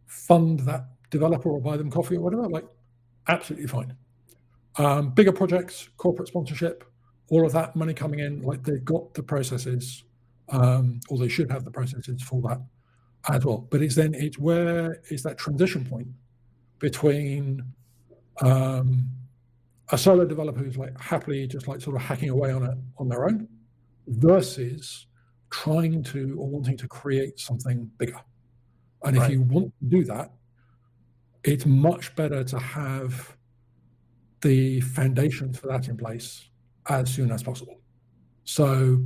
fund that developer or buy them coffee or whatever, like absolutely fine. Bigger projects, corporate sponsorship, all of that money coming in, like they've got the processes, or they should have the processes for that as well. But it's where is that transition point between a solo developer who's like happily just like sort of hacking away on it on their own, versus trying to or wanting to create something bigger. And if you want to do that, it's much better to have the foundations for that in place as soon as possible. So,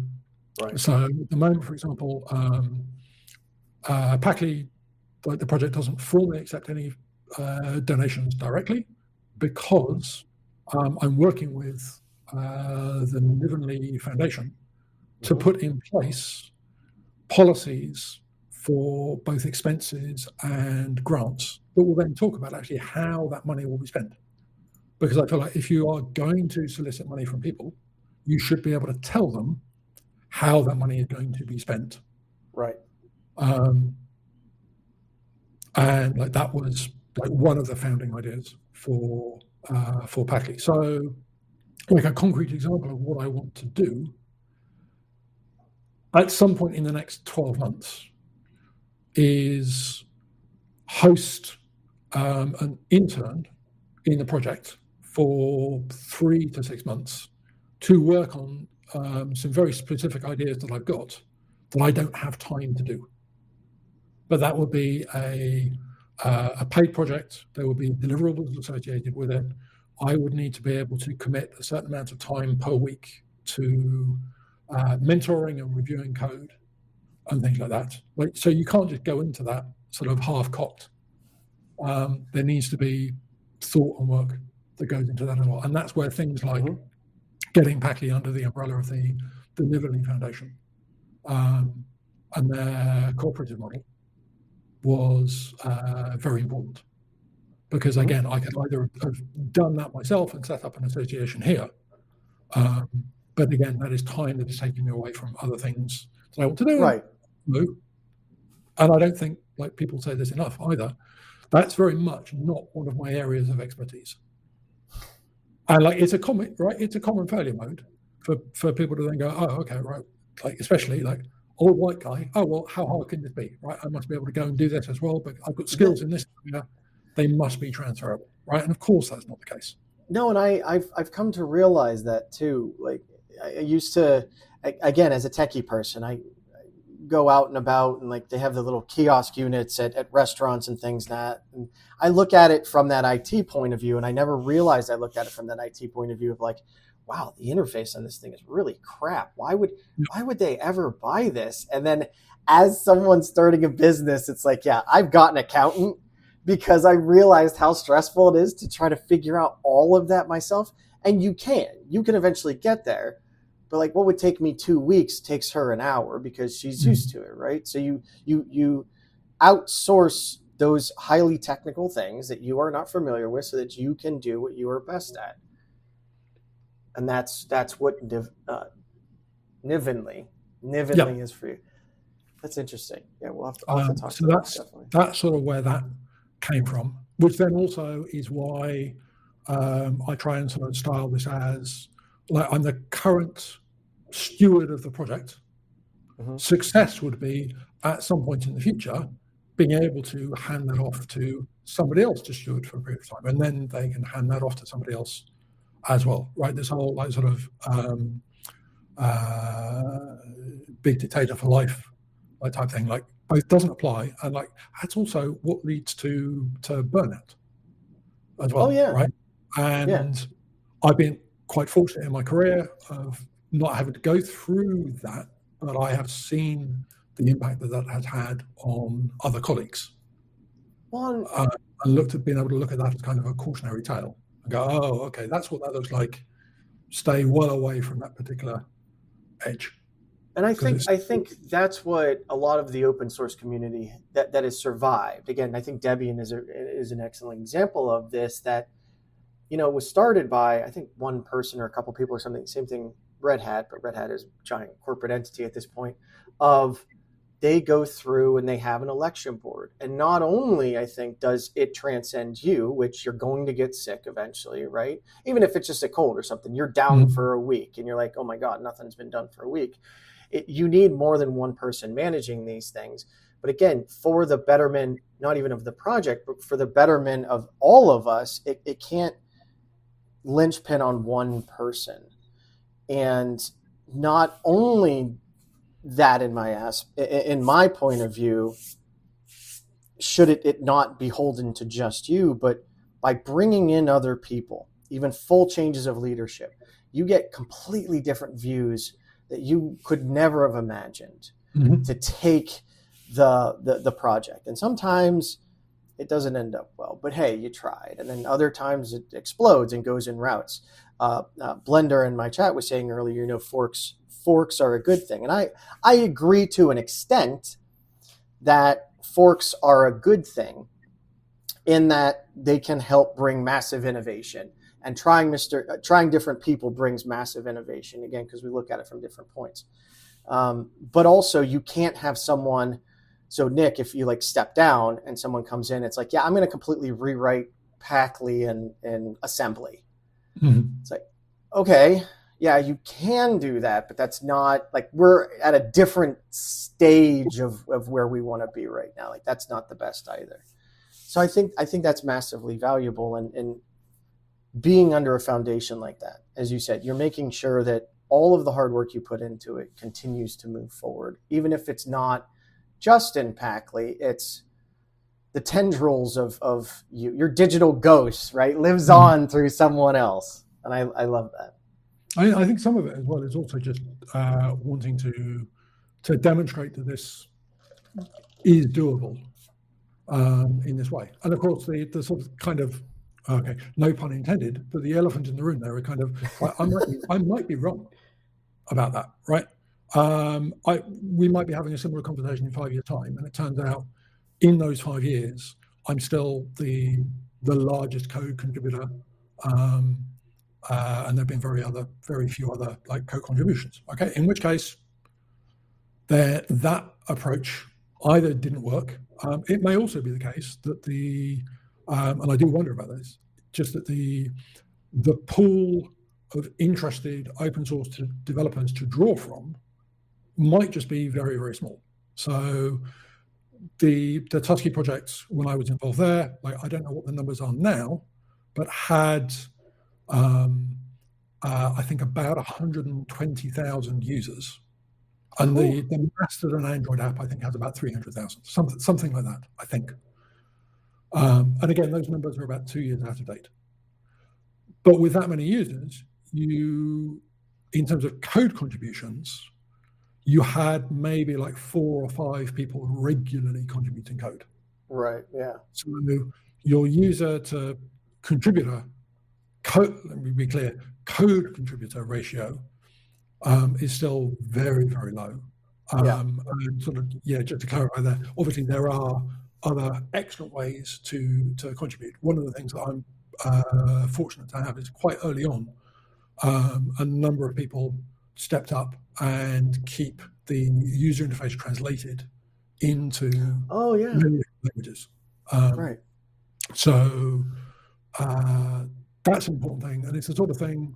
so at the moment, for example, Packli, like the project doesn't formally accept any donations directly, because I'm working with the Nivenly Foundation to put in place policies for both expenses and grants that will then talk about actually how that money will be spent. Because I feel like if you are going to solicit money from people, you should be able to tell them how that money is going to be spent. Right. And like that was like one of the founding ideas for Packli. So like a concrete example of what I want to do at some point in the next 12 months is host an intern in the project for 3 to 6 months to work on some very specific ideas that I've got that I don't have time to do. But that would be a paid project. There would be deliverables associated with it. I would need to be able to commit a certain amount of time per week to mentoring and reviewing code and things like that. Like, so you can't just go into that sort of half-cocked. There needs to be thought and work that goes into that as well. And that's where things like getting Packli under the umbrella of the Nivenly Foundation and their cooperative model was very important. Because again, I could either have done that myself and set up an association here, but again, that is time that is taking me away from other things that I want to do. Right. And I don't think like people say this enough either. That's very much not one of my areas of expertise. And like it's a common failure mode for people to then go, oh, okay, right. Like especially like old white guy. Oh well, how hard can this be? Right, I must be able to go and do this as well. But I've got skills in this area. They must be transferable, right? And of course, that's not the case. No, and I've come to realize that too. Like I used to, again, as a techie person, I go out and about, and like they have the little kiosk units at restaurants and things and I look at it from that IT point of view, and I never realized I looked at it from that IT point of view of like, wow, the interface on this thing is really crap. Why would they ever buy this? And then as someone starting a business, it's like, yeah, I've got an accountant because I realized how stressful it is to try to figure out all of that myself. And you can eventually get there. But like what would take me 2 weeks takes her an hour because she's used to it, right? So you outsource those highly technical things that you are not familiar with so that you can do what you are best at. And that's what Nivenly is for you. That's interesting. Yeah, we'll have to talk so about that. That's sort of where that came from, which then also is why I try and sort of style this as like I'm the current steward of the project. Success would be at some point in the future being able to hand that off to somebody else to steward for a period of time, and then they can hand that off to somebody else as well, right? This whole like sort of big dictator for life like type thing, like both doesn't apply, and like that's also what leads to burnout as well. Right? And I've been quite fortunate in my career of not having to go through that, but I have seen the impact that has had on other colleagues. And being able to look at that as kind of a cautionary tale and go, oh, okay, that's what that looks like. Stay well away from that particular edge. And I think that's what a lot of the open source community that has survived. Again, I think Debian is an excellent example of this. That was started by I think one person or a couple people or something. Same thing, Red Hat, but Red Hat is a giant corporate entity at this point. They go through and they have an election board, and not only I think does it transcend you, which you're going to get sick eventually, right? Even if it's just a cold or something, you're down for a week, and you're like, oh my God, nothing's been done for a week. You need more than one person managing these things. But again, for the betterment, not even of the project, but for the betterment of all of us, it can't linchpin on one person. And not only that, in my point of view, should it not be beholden to just you, but by bringing in other people, even full changes of leadership, you get completely different views that you could never have imagined to take the project. And sometimes it doesn't end up well, but hey, you tried. And then other times it explodes and goes in routes. Blender in my chat was saying earlier, forks are a good thing. And I agree to an extent that forks are a good thing in that they can help bring massive innovation. And trying different people brings massive innovation, again, because we look at it from different points. But also you can't have someone, so Nick, if you like step down and someone comes in, it's like, yeah, I'm going to completely rewrite packli and assembly. It's like, okay, yeah, you can do that, but that's not like we're at a different stage of where we want to be right now. Like that's not the best either. So I think that's massively valuable, and being under a foundation like that, as you said, you're making sure that all of the hard work you put into it continues to move forward, even if it's not just in packli, it's the tendrils of you, your digital ghost, right, lives on through someone else. And I love that. I think some of it as well is also just wanting to demonstrate that this is doable in this way. And of course, the sort of kind of, okay, no pun intended, but the elephant in the room there are kind of, I might be wrong about that, right? We might be having a similar conversation in 5 years' time, and it turns out in those 5 years, I'm still the largest code contributor, and there've been very few other like code contributions. Okay, in which case, that approach either didn't work. It may also be the case that and I do wonder about this, just that the pool of interested open source developers to draw from might just be very, very small. So the Tusky projects, when I was involved there, like I don't know what the numbers are now, but had I think about 120,000 users. And the Mastodon Android app, I think, has about 300,000, something like that, I think. And again, those numbers are about 2 years out of date. But with that many users, in terms of code contributions, you had maybe like 4 or 5 people regularly contributing code. Right, yeah. So your user to contributor, let me be clear, code contributor ratio is still very, very low. And just to clarify that, obviously there are other excellent ways to contribute. One of the things that I'm fortunate to have is quite early on, a number of people stepped up and keep the user interface translated into many languages. Right. So that's an important thing, and it's the sort of thing,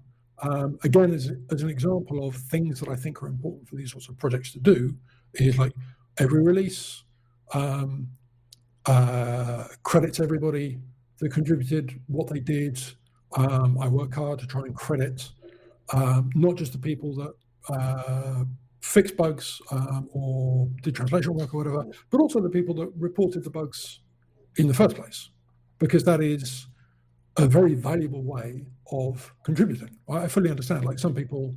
again, as an example of things that I think are important for these sorts of projects to do, is like every release credits everybody that contributed what they did. I work hard to try and credit not just the people that fixed bugs or did translation work or whatever, but also the people that reported the bugs in the first place, because that is a very valuable way of contributing. I fully understand, like some people...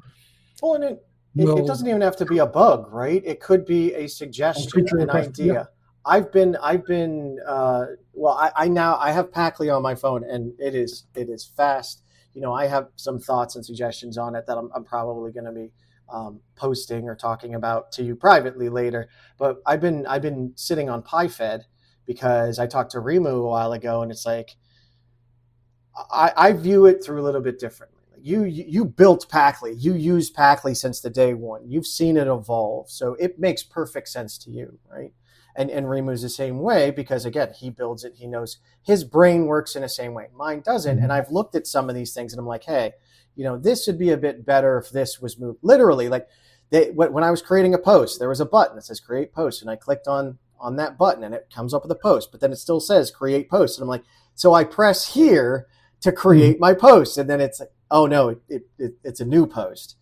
Well, and it doesn't even have to be a bug, right? It could be a suggestion, an idea. Yeah. I have packli on my phone, and it is fast. I have some thoughts and suggestions on it that I'm probably going to be posting or talking about to you privately later. But I've been sitting on PyFed because I talked to Rimu a while ago, and it's like I view it through a little bit differently. You built packli, you used packli since the day one. You've seen it evolve, so it makes perfect sense to you, right? And Rimu's the same way, because again, he builds it. He knows his brain works in the same way. Mine doesn't. And I've looked at some of these things and I'm like, hey, this would be a bit better if this was moved. Literally, like when I was creating a post, there was a button that says create post. And I clicked on that button and it comes up with a post, but then it still says create post. And I'm like, so I press here to create my post. And then it's like, oh no, it's a new post.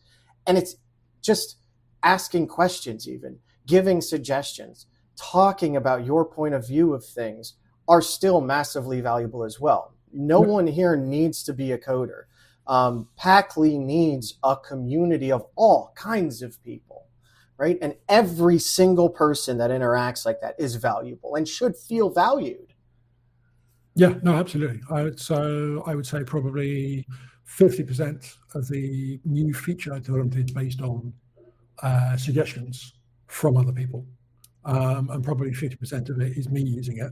And it's just asking questions, even giving suggestions, talking about your point of view of things are still massively valuable as well. No one here needs to be a coder. Packli needs a community of all kinds of people, right? And every single person that interacts like that is valuable and should feel valued. Yeah, no, absolutely. I would say probably 50% of the new feature development is based on suggestions from other people. And probably 50% of it is me using it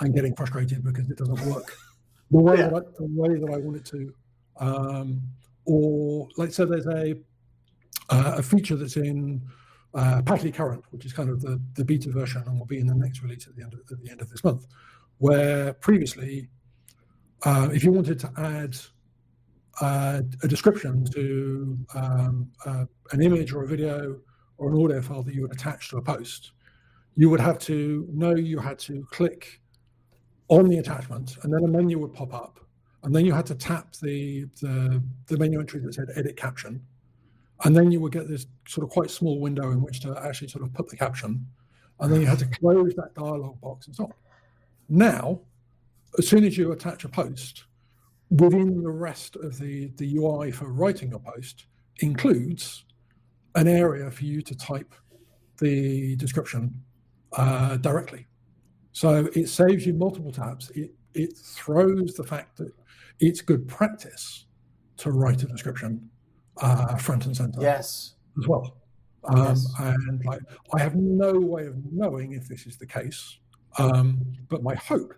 and getting frustrated because it doesn't work the way that I want it to. Or like, so there's a feature that's in Packli Current, which is kind of the beta version and will be in the next release at the end of this month, where previously, if you wanted to add a description to an image or a video or an audio file that you would attach to a post, you would have to know you had to click on the attachment, and then a menu would pop up, and then you had to tap the menu entry that said edit caption, and then you would get this sort of quite small window in which to actually sort of put the caption, and then you had to close that dialog box and so on. Now, as soon as you attach a post, within the rest of the UI for writing your post includes an area for you to type the description directly. So it saves you multiple taps. It throws the fact that it's good practice to write a description front and center. Yes. As well. And like, I have no way of knowing if this is the case, but my hope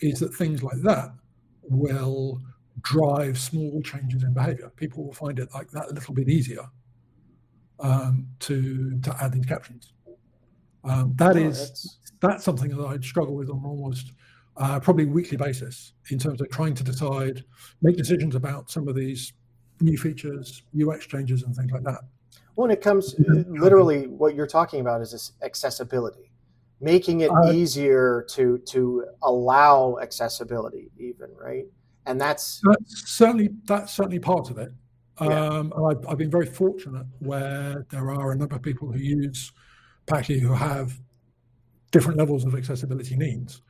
is that things like that will drive small changes in behavior. People will find it like that a little bit easier to add these captions. That's something that I'd struggle with on almost probably weekly basis in terms of trying to make decisions about some of these new features, UX changes and things like that. When it comes, literally what you're talking about is this accessibility, making it easier to allow accessibility even, right? And that's certainly part of it. And I've been very fortunate where there are a number of people who use packli who have different levels of accessibility needs,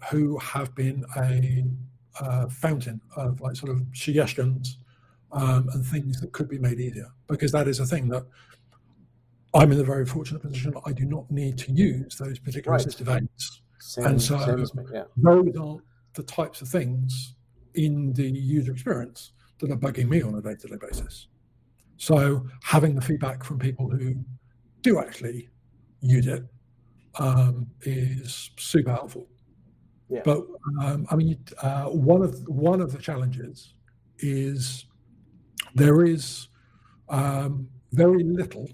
who have been a fountain of like sort of suggestions and things that could be made easier. Because that is a thing that I'm in the very fortunate position I do not need to use those particular assistive aids. And so those aren't the types of things in the user experience that are bugging me on a day-to-day basis. So having the feedback from people who do actually use it is super helpful. Yeah. But I mean, one of the challenges is there is very little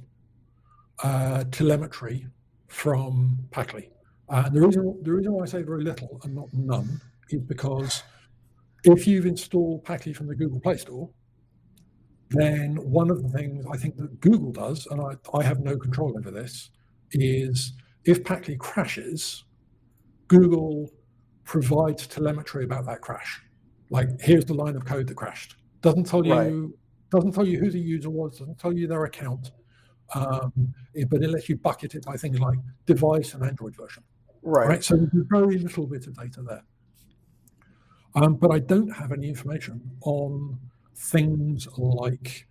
telemetry from packli. The reason why I say very little and not none is because if you've installed packli from the Google Play Store, then one of the things I think that Google does, and I have no control over this, is if packli crashes, Google provides telemetry about that crash. Like, here's the line of code that crashed. Doesn't tell you who the user was, doesn't tell you their account, but it lets you bucket it by things like device and Android version. Right. So there's very little bit of data there. But I don't have any information on things like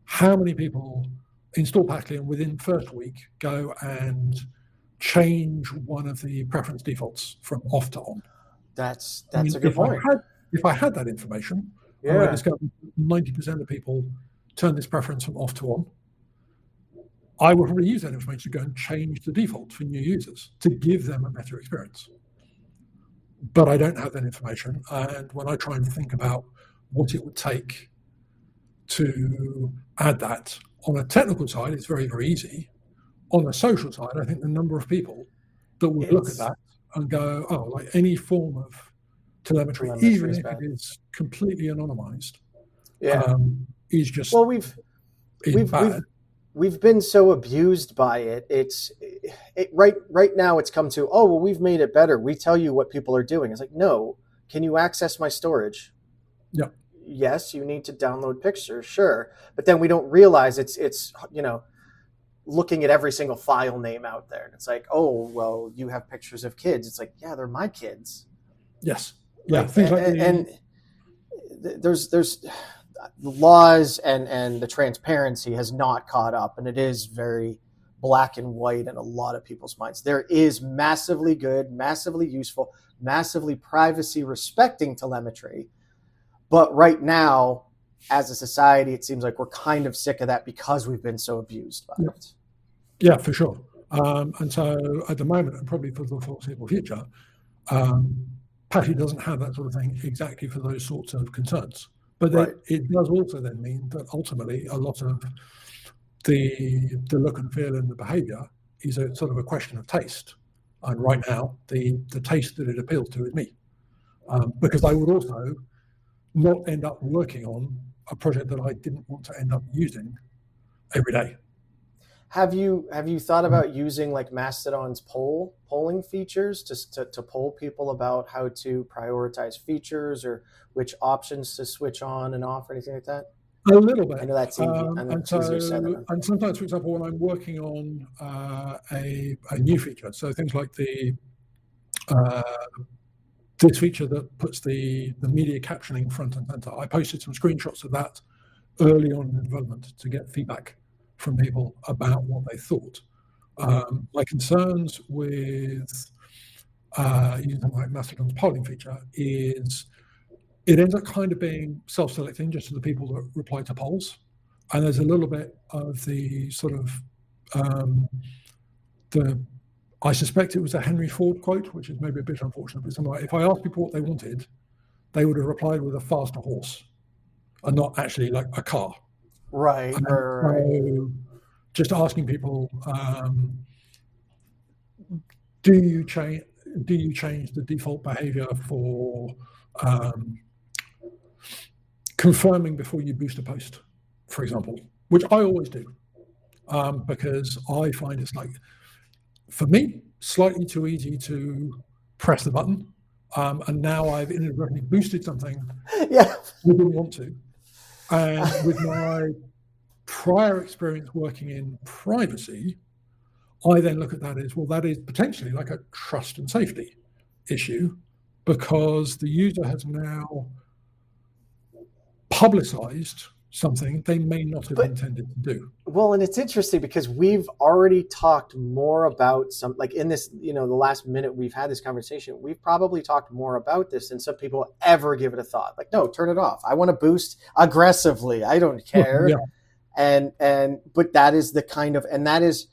how many people install packli and within the first week go and change one of the preference defaults from off to on. That's a good point. If I had that information, I discovered 90% of people turn this preference from off to on, I would probably use that information to go and change the default for new users to give them a better experience. But I don't have that information. And when I try and think about what it would take to add that on a technical side, it's very, very easy. On a social side, I think the number of people that would look at that and go, oh, like any form of telemetry even if it is completely anonymized, is just we've been so abused by it. Right now it's come to, oh, well, we've made it better. We tell you what people are doing. It's like, no, can you access my storage? Yeah. Yes, you need to download pictures, sure. But then we don't realize it's looking at every single file name out there. And it's like, oh, well, you have pictures of kids. It's like, yeah, they're my kids. Yes. Yeah. Like, and there's the laws and the transparency has not caught up, and it is very black and white in a lot of people's minds. There is massively good, massively useful, massively privacy respecting telemetry. But right now, as a society, it seems like we're kind of sick of that because we've been so abused by it. Yeah, for sure. And so at the moment, and probably for the foreseeable future, packli doesn't have that sort of thing exactly for those sorts of concerns. But it does also then mean that ultimately a lot of the look and feel and the behavior is a sort of a question of taste. And right now, the taste that it appeals to is me. Because I would also not end up working on a project that I didn't want to end up using every day. Have you thought about using like Mastodon's polling features to poll people about how to prioritize features or which options to switch on and off or anything like that? A little bit. I know that's easy. Easier said than done. And sometimes, for example, when I'm working on a new feature, so things like this feature that puts the media captioning front and center, I posted some screenshots of that early on in the development to get feedback from people about what they thought. My concerns with using like Mastodon's polling feature is it ends up kind of being self-selecting just to the people that reply to polls. And there's a little bit of the sort of, I suspect it was a Henry Ford quote, which is maybe a bit unfortunate, but something like, if I asked people what they wanted, they would have replied with a faster horse and not actually like a car. Right. So just asking people, do you change the default behavior for confirming before you boost a post, for example, which I always do, because I find it's like, for me, slightly too easy to press the button, and now I've inadvertently boosted something I didn't want to. And with my prior experience working in privacy, I then look at that as, well, that is potentially like a trust and safety issue, because the user has now publicized something they may not have intended to do. Well, and it's interesting because we've already talked more about some, like in this, the last minute we've had this conversation, we've probably talked more about this than some people ever give it a thought. Like, no, turn it off. I want to boost aggressively. I don't care. Yeah. But that is the kind of, and that is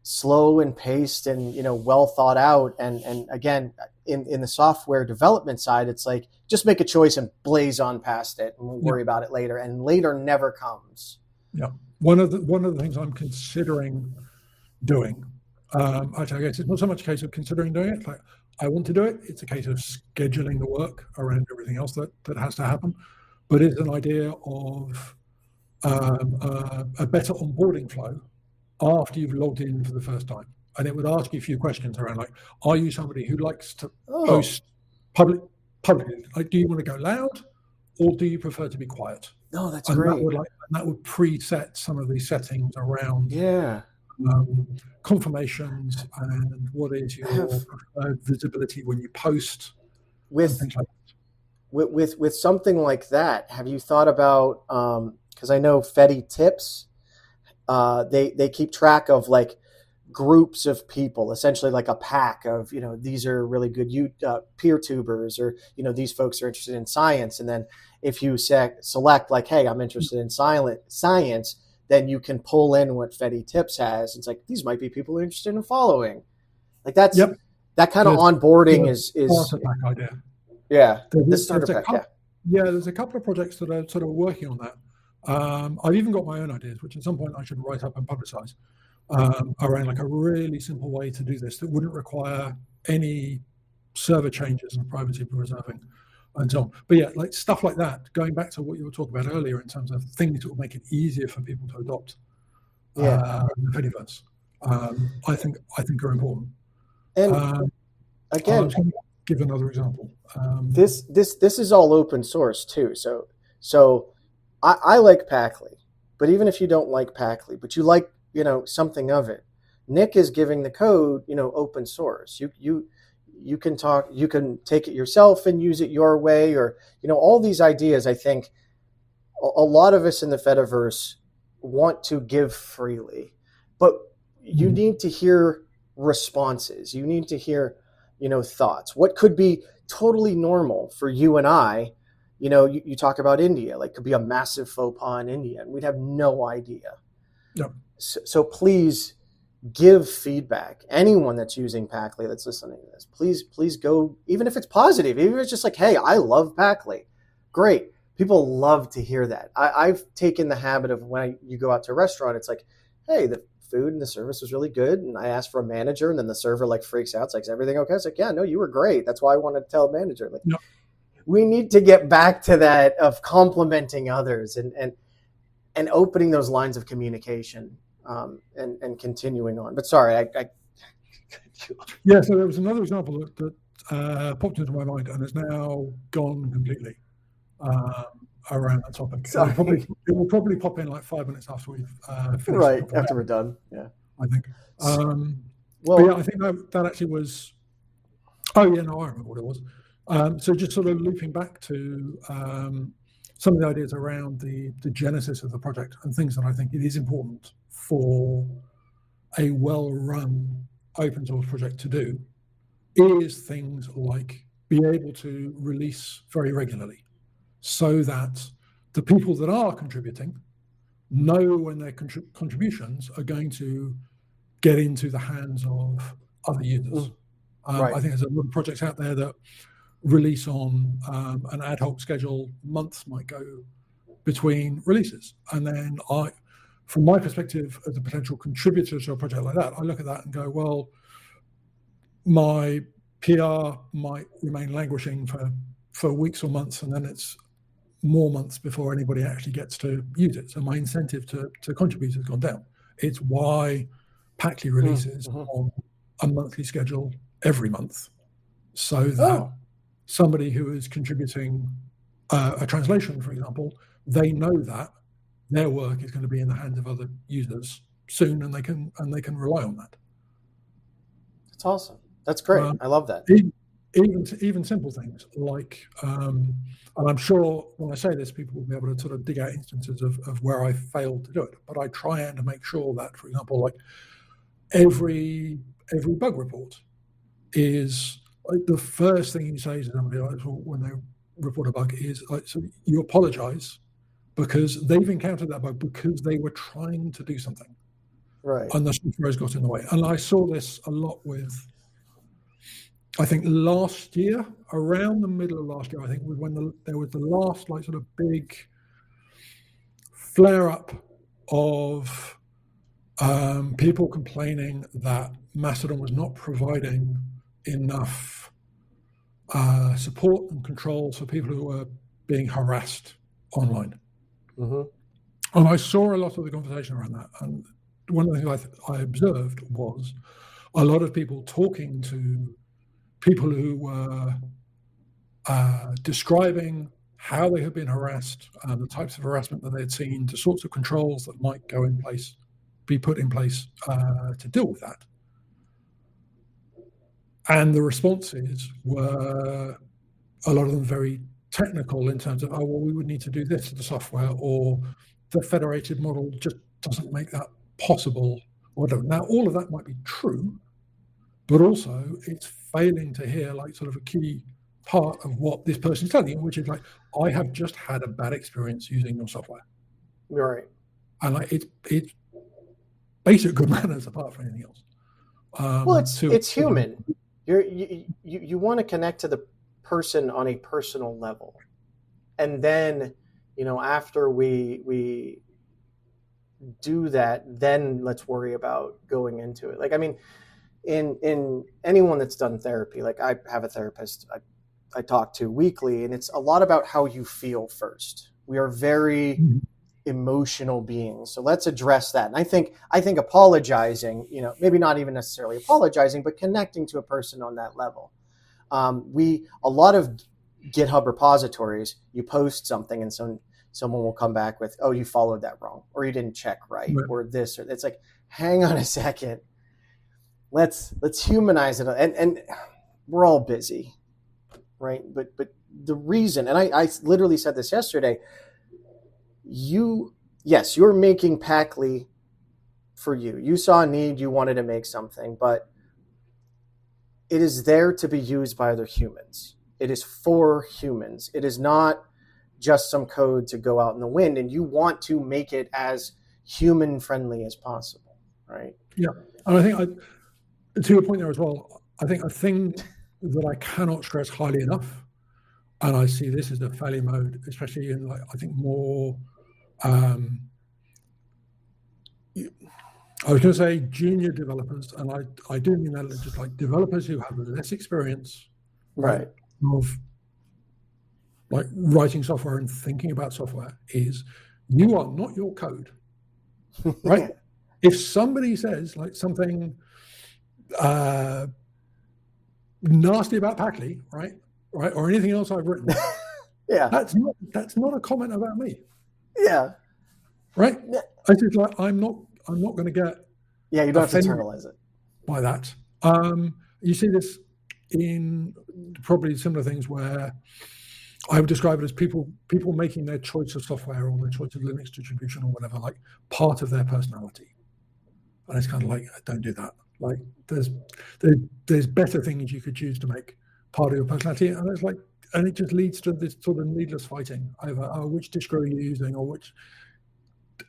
slow and paced and, well thought out. And again, in the software development side, it's like, just make a choice and blaze on past it, and we'll worry about it later. And later never comes. Yeah. One of the things I'm considering doing, actually, I guess it's not so much a case of considering doing it. Like, I want to do it. It's a case of scheduling the work around everything else that has to happen. But it's an idea of a better onboarding flow after you've logged in for the first time. And it would ask you a few questions around, like, are you somebody who likes to post publicly? Like, do you want to go loud, or do you prefer to be quiet? No, that's great. That would preset some of these settings around confirmations and what is your visibility when you post. With something like that, have you thought about? Because I know Fedi Tips, they keep track of like groups of people, essentially like a pack of, these are really good peer tubers, or, these folks are interested in science. And then if you select like, hey, I'm interested in science, then you can pull in what Fedi Tips has. It's like, these might be people who are interested in following. Like that's, that kind of onboarding is starter pack idea. Yeah. The starter pack. There's a couple of projects that are sort of working on that. I've even got my own ideas, which at some point I should write up and publicize. Around like a really simple way to do this that wouldn't require any server changes and privacy preserving and so on. But yeah, like stuff like that, going back to what you were talking about earlier in terms of things that will make it easier for people to adopt the Fediverse, I think are important. And again, I'm going to give another example. This is all open source too. So I like Packli, but even if you don't like Packli, but you like something of it, Nik is giving the code, open source. You can take it yourself and use it your way, or, all these ideas. I think a lot of us in the Fediverse want to give freely, but you need to hear responses. You need to hear, thoughts. What could be totally normal for you and I, you talk about India, like could be a massive faux pas in India, and we'd have no idea. Yep. So please give feedback. Anyone that's using Packli that's listening to this, please go, even if it's positive, even if it's just like, hey, I love Packli. Great. People love to hear that. I've taken the habit of when you go out to a restaurant, it's like, hey, the food and the service was really good. And I asked for a manager, and then the server like freaks out. It's like, is everything okay? It's like, yeah, no, you were great. That's why I wanted to tell a manager. Like, no. We need to get back to that of complimenting others and opening those lines of communication. And continuing on. But sorry, I yeah, so there was another example that popped into my mind and has now gone completely around that topic. It will probably pop in like 5 minutes after we've finished. Right, after we're done, yeah. I think. Well, but yeah, I think that actually was, oh yeah, no, I remember what it was. So just sort of looping back to some of the ideas around the genesis of the project and things that I think it is important for a well-run open source project to do is things like be able to release very regularly, so that the people that are contributing know when their contributions are going to get into the hands of other users. Right. I think there's a lot of projects out there that release on an ad hoc schedule. Months might go between releases, and then from my perspective as a potential contributor to a project like that, I look at that and go, well, my PR might remain languishing for weeks or months, and then it's more months before anybody actually gets to use it. So my incentive to contribute has gone down. It's why Packli releases on a monthly schedule every month, so that somebody who is contributing a translation, for example, they know that their work is going to be in the hands of other users soon, and they can rely on that. That's awesome. That's great. I love that. Even simple things like, and I'm sure when I say this, people will be able to sort of dig out instances of where I failed to do it. But I try and make sure that, for example, like every bug report is like the first thing you say to somebody like, when they report a bug is like, so you apologize because they've encountered that bug because they were trying to do something, right? And the software has got in the way. And I saw this a lot with, I think last year, around the middle of last year, I think when there was the last like sort of big flare up of people complaining that Mastodon was not providing enough support and controls for people who were being harassed online. Mm-hmm. And I saw a lot of the conversation around that. And one of the things I observed was a lot of people talking to people who were describing how they had been harassed, the types of harassment that they had seen, the sorts of controls that might be put in place to deal with that. And the responses were, a lot of them very technical in terms of, oh, well, we would need to do this to the software, or the federated model just doesn't make that possible, or whatever. Now, all of that might be true, but also it's failing to hear like sort of a key part of what this person's telling you, which is like, I have just had a bad experience using your software. Right. And like it's basic good manners apart from anything else. Well, it's human. You want to connect to the person on a personal level, and then after we do that, then let's worry about going into it. Like, I mean, in anyone that's done therapy, like I have a therapist I talk to weekly, and it's a lot about how you feel first. We are very emotional beings, so let's address that. And I think apologizing, maybe not even necessarily apologizing, but connecting to a person on that level. A lot of GitHub repositories, you post something and someone will come back with, oh, you followed that wrong, or you didn't check right, or this, or it's like, hang on a second. Let's humanize it. And we're all busy, right? But the reason, and I literally said this yesterday, you're making Packli for you. You saw a need, you wanted to make something, but it is there to be used by other humans. It is for humans. It is not just some code to go out in the wind, and you want to make it as human friendly as possible, right? Yeah. And I think to your point there as well, I think a thing that I cannot stress highly enough, and I see this as a failure mode, especially in like, I think more, I was going to say junior developers, and I do mean that just like developers who have less experience, right, of like writing software and thinking about software, is you are not your code, right? If somebody says like something nasty about Packli, right, or anything else I've written, yeah, that's not a comment about me. Yeah, right. I just like I'm not going to get. Yeah, you don't have to internalize it by that. You see this in probably similar things where I would describe it as people making their choice of software or their choice of Linux distribution or whatever, like part of their personality. And it's kind of like, don't do that. Like there's better things you could choose to make part of your personality. And it's like, and it just leads to this sort of needless fighting over which distro are you using, or which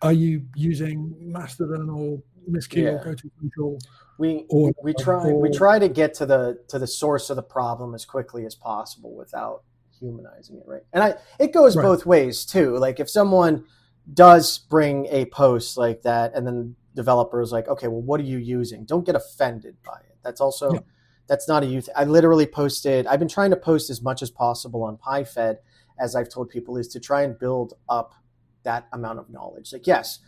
are you using, Mastodon or Misky or GoToControl. We try to get to the source of the problem as quickly as possible without humanizing it, right? And it goes both ways too. Like if someone does bring a post like that, and then developers like, okay, well, what are you using? Don't get offended by it. That's also that's not a youth. I've been trying to post as much as possible on PyFed, as I've told people, is to try and build up that amount of knowledge. Like, yes,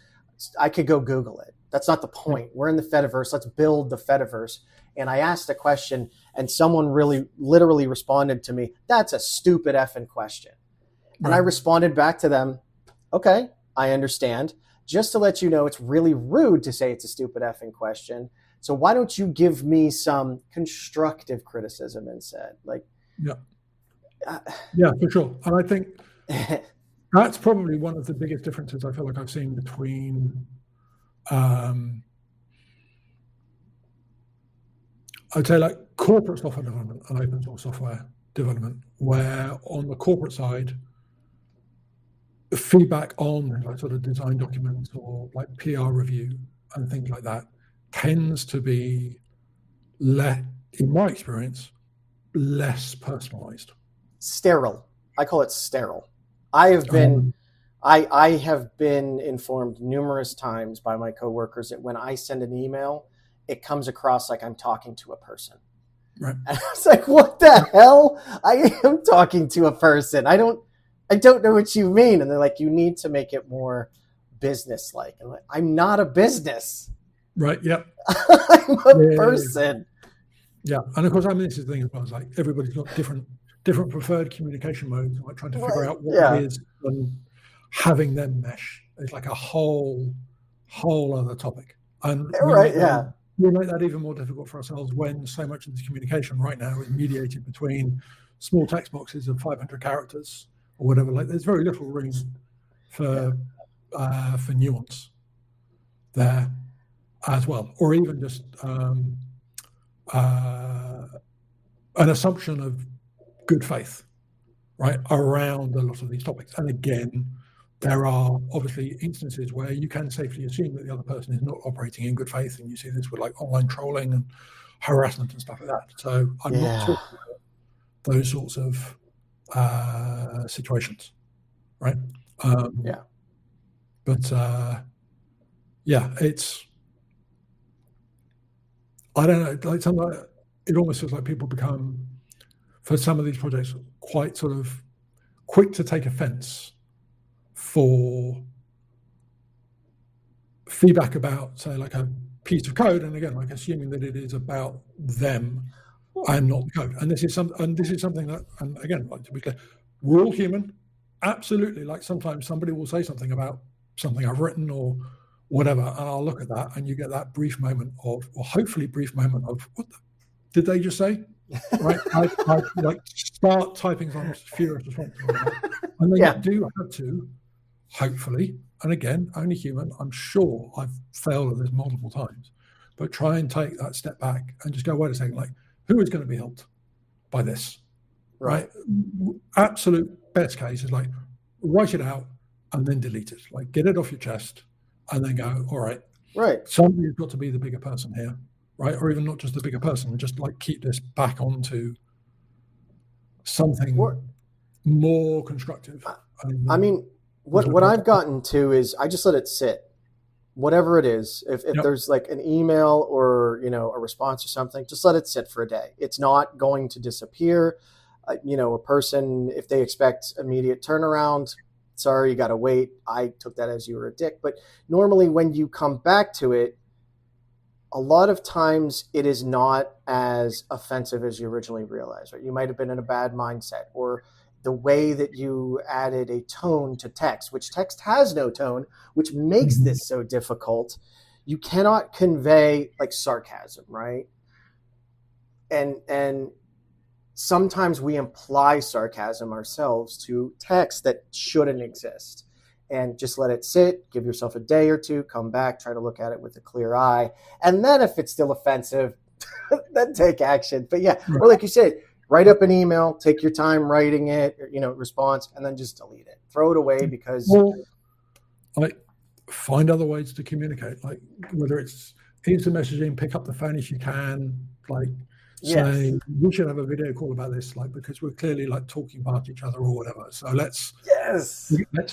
I could go Google it. That's not the point. We're in the Fediverse. Let's build the Fediverse. And I asked a question, and someone really literally responded to me, that's a stupid effing question. And I responded back to them, okay, I understand. Just to let you know, it's really rude to say it's a stupid effing question. So why don't you give me some constructive criticism instead? Like, yeah, for sure. And I think that's probably one of the biggest differences I feel like I've seen between I'd say like corporate software development and open source software development, where on the corporate side, feedback on like sort of design documents or like PR review and things like that tends to be in my experience, less personalized. Sterile. I call it sterile. I have been informed numerous times by my coworkers that when I send an email, it comes across like I'm talking to a person. Right. And I was like, what the hell? I am talking to a person. I don't know what you mean. And they're like, you need to make it more business-like. I'm like, I'm not a business. Right. Yep. I'm a person. Yeah. And of course, I mean, this is the thing as well. It's like everybody's got different preferred communication modes. Like trying to figure out what it is and having them mesh is like a whole other topic. And we make that even more difficult for ourselves when so much of this communication right now is mediated between small text boxes of 500 characters or whatever. Like there's very little room for nuance there as well, or even just an assumption of good faith, right, around a lot of these topics. And again, there are obviously instances where you can safely assume that the other person is not operating in good faith, and you see this with like online trolling and harassment and stuff like that. So I'm not talking about those sorts of situations, right? But it's, I don't know, like something it almost feels like people become, for some of these projects, quite sort of quick to take offense for feedback about, say, like a piece of code, and again, like assuming that it is about them and not the code. And this is something that, and again, like to be clear, we're all human, absolutely. Like sometimes somebody will say something about something I've written or whatever, and I'll look at that, and you get that brief moment of, or hopefully brief moment of, what did they just say? Right? I like start typing some furious response, and then you do have to, hopefully, and again, only human, I'm sure I've failed at this multiple times, but try and take that step back and just go, wait a second, like, who is going to be helped by this? Right? Absolute best case is like, write it out and then delete it. Like, get it off your chest and then go, all right. Right. Somebody's got to be the bigger person here, right? Or even not just the bigger person, just like keep this back onto something more constructive. I mean, what I've gotten to is I just let it sit, whatever it is. If there's like an email or, a response or something, just let it sit for a day. It's not going to disappear. A person, if they expect immediate turnaround, sorry, you got to wait. I took that as you were a dick. But normally when you come back to it, a lot of times it is not as offensive as you originally realized, right? You might have been in a bad mindset, or the way that you added a tone to text, which text has no tone, which makes this so difficult. You cannot convey like sarcasm, right? And sometimes we imply sarcasm ourselves to text that shouldn't exist. And just let it sit, give yourself a day or two, come back, try to look at it with a clear eye. And then if it's still offensive, then take action. But or like you said, write up an email, take your time writing it, response, and then just delete it. Throw it away because... like, find other ways to communicate, like whether it's instant messaging, pick up the phone if you can, like say, we should have a video call about this, like, because we're clearly like talking past each other or whatever. So let's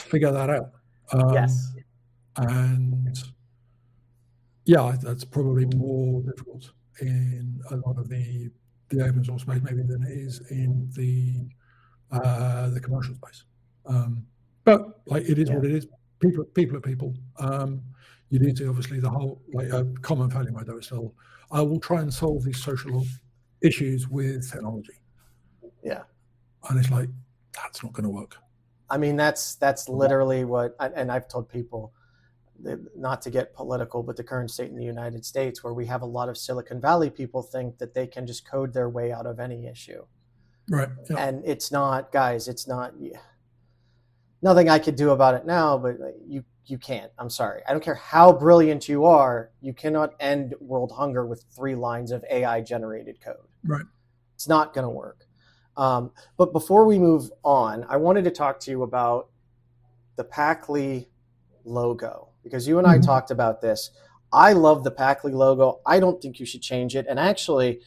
figure that out. And that's probably more difficult in a lot of the open source space maybe than it is in the commercial space. But like it is what it is. People are people. You need to obviously the whole like a common failure mode though is still, I will try and solve these social issues with technology. And it's like, that's not going to work. I mean, that's literally what, and I've told people, not to get political, but the current state in the United States, where we have a lot of Silicon Valley people think that they can just code their way out of any issue. Right. Yeah. And it's not, guys, it's not, nothing I could do about it now, but you can't. I'm sorry. I don't care how brilliant you are. You cannot end world hunger with 3 lines of AI generated code. Right. It's not going to work. But before we move on, I wanted to talk to you about the packli logo, because you and I talked about this. I love the packli logo. I don't think you should change it. And actually,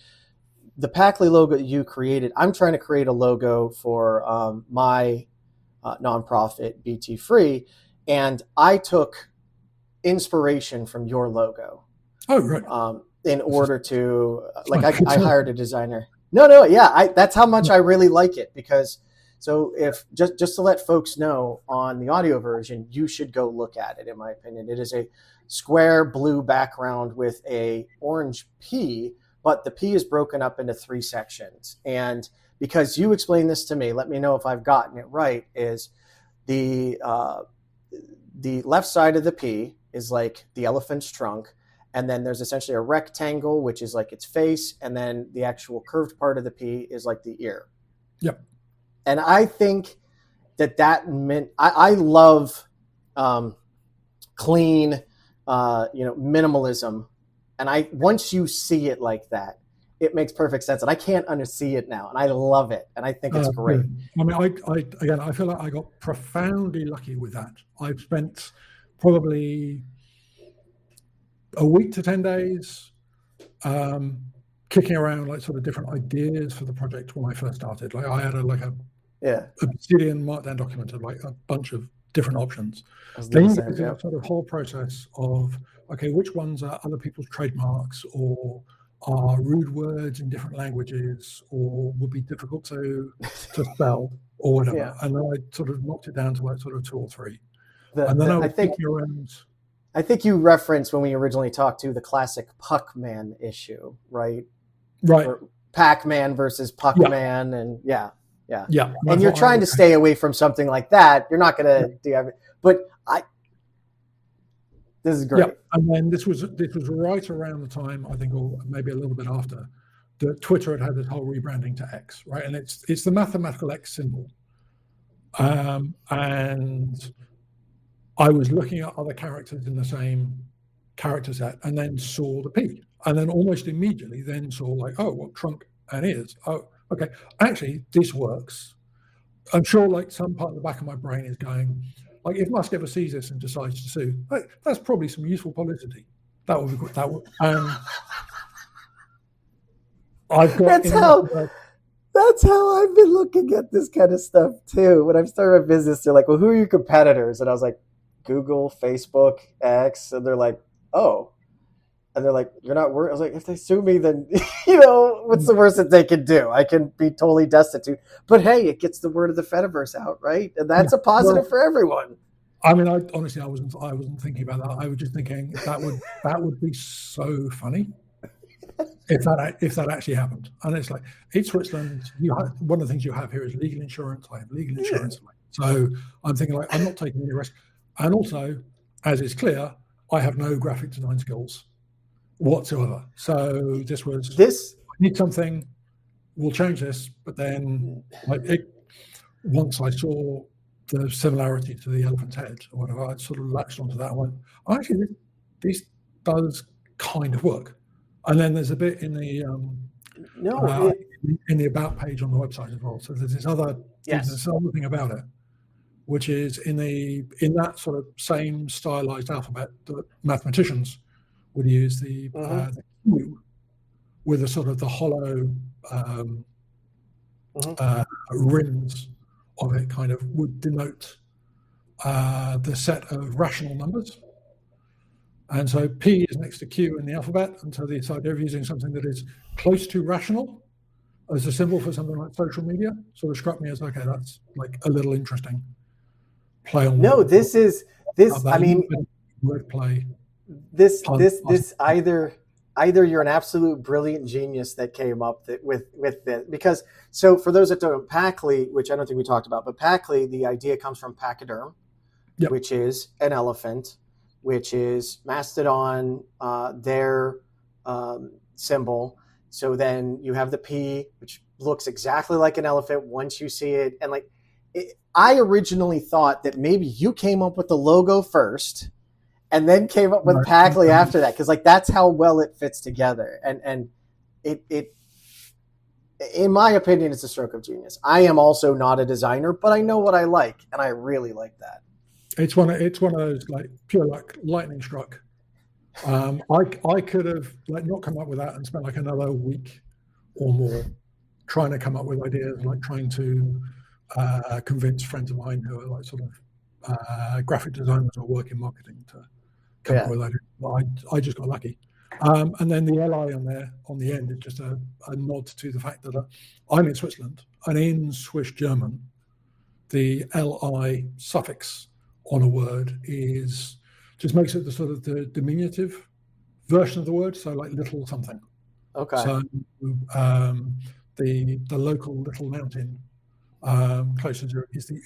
the packli logo that you created, I'm trying to create a logo for my nonprofit, BT Free, and I took inspiration from your logo. Oh, right. In order to, I hired a designer. No, yeah, that's how much I really like it, because so if just to let folks know, on the audio version, you should go look at it. In my opinion, it is a square blue background with a orange P, but the P is broken up into 3 sections. And because you explained this to me, let me know if I've gotten it right. Is the left side of the P is like the elephant's trunk. And then there's essentially a rectangle, which is like its face. And then the actual curved part of the P is like the ear. Yep. And I think that meant, I love clean, minimalism. And once you see it like that, it makes perfect sense. And I can't unsee it now. And I love it. And I think it's great. I mean, I feel like I got profoundly lucky with that. I've spent probably a week to 10 days kicking around like sort of different ideas for the project when I first started. Like I had a obsidian markdown document of like a bunch of different options. Then you go through that sort of whole process of, okay, which ones are other people's trademarks or are rude words in different languages or would be difficult to spell or whatever. Yeah. And then I sort of knocked it down to like sort of 2 or 3. And then I was thinking around. I think you referenced when we originally talked to the classic Puckman issue, right? Right. Or Pac-Man versus Puckman, and yeah. And you're trying to stay away from something like that. You're not going to do everything, but this is great. Yeah, and then this was right around the time, I think, or maybe a little bit after, that Twitter had this whole rebranding to X, right? And it's the mathematical X symbol, and I was looking at other characters in the same character set and then saw the P. And then almost immediately then saw like, oh, what trunk and ears. Oh, okay. Actually, this works. I'm sure like some part of the back of my brain is going, like if Musk ever sees this and decides to sue, like, that's probably some useful publicity. That would be good. That would. I've got That's how I've been looking at this kind of stuff too. When I've started a business, they're like, well, who are your competitors? And I was like, Google, Facebook, X. And they're like, oh. And they're like, you're not worried. I was like, if they sue me, then, what's the worst that they can do? I can be totally destitute. But hey, it gets the word of the Fediverse out, right? And that's a positive for everyone. I mean, I wasn't thinking about that. I was just thinking that would be so funny if that actually happened. And it's like, it's Switzerland. One of the things you have here is legal insurance. I have legal insurance. So I'm thinking like, I'm not taking any risk. And also, as is clear, I have no graphic design skills whatsoever. So I need something, we'll change this. But then once I saw the similarity to the elephant's head or whatever, I sort of latched onto that and went, oh, actually, this does kind of work. And then there's a bit in the in the about page on the website as well. So there's this other thing about it, which is in that sort of same stylized alphabet that mathematicians would use, the Q with a sort of the hollow rims of it kind of would denote the set of rational numbers. And so P is next to Q in the alphabet. And so the idea of using something that is close to rational as a symbol for something like social media sort of struck me as, okay, that's like a little interesting play on. No, this I mean, wordplay. This either either you're an absolute brilliant genius that came up with this, because so for those that don't know, packli, which I don't think we talked about, but packli, the idea comes from pachyderm, Yep. which is an elephant, which is mastodon, their symbol. So then you have the P, which looks exactly like an elephant once you see it. And like, I originally thought that maybe you came up with the logo first and then came up with packli after that. Cause like, that's how well it fits together. And it, in my opinion, it's a stroke of genius. I am also not a designer, but I know what I like. And I really like that. It's one of those like pure like lightning struck. I could have like not come up with that and spent like another week or more trying to come up with ideas, like trying to convince friends of mine who are like sort of graphic designers or work in marketing to come up with ideas. But I just got lucky. And then the LI on the end is just a nod to the fact that I'm in Switzerland, and in Swiss German, the LI suffix on a word just makes it the sort of the diminutive version of the word, so like little something. Okay. So the local little mountain close to Zurich is the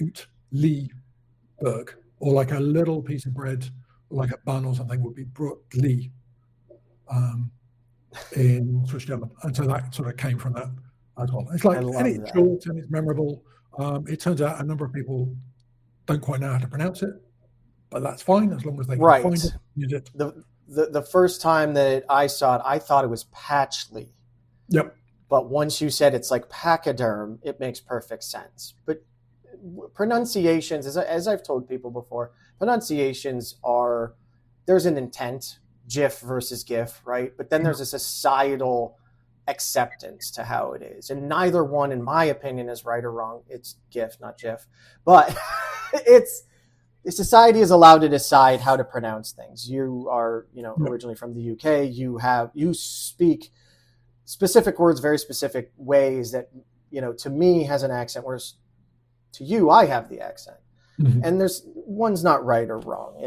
Uetliberg, or like a little piece of bread, like a bun or something, would be Brotli in Swiss German, and so that sort of came from that as well. It's like, and it's short and it's memorable. It turns out a number of people don't quite know how to pronounce it, but that's fine as long as they can find it, use it. The first time that I saw it, I thought it was pachli. Yep. But once you said it's like pachyderm, it makes perfect sense. But pronunciations, as I've told people before, pronunciations there's an intent, GIF versus GIF, right? But then there's a societal acceptance to how it is. And neither one, in my opinion, is right or wrong. It's GIF, not GIF. But society is allowed to decide how to pronounce things. You are, originally from the UK. You speak specific words, very specific ways that, to me has an accent, whereas to you, I have the accent. Mm-hmm. And one's not right or wrong.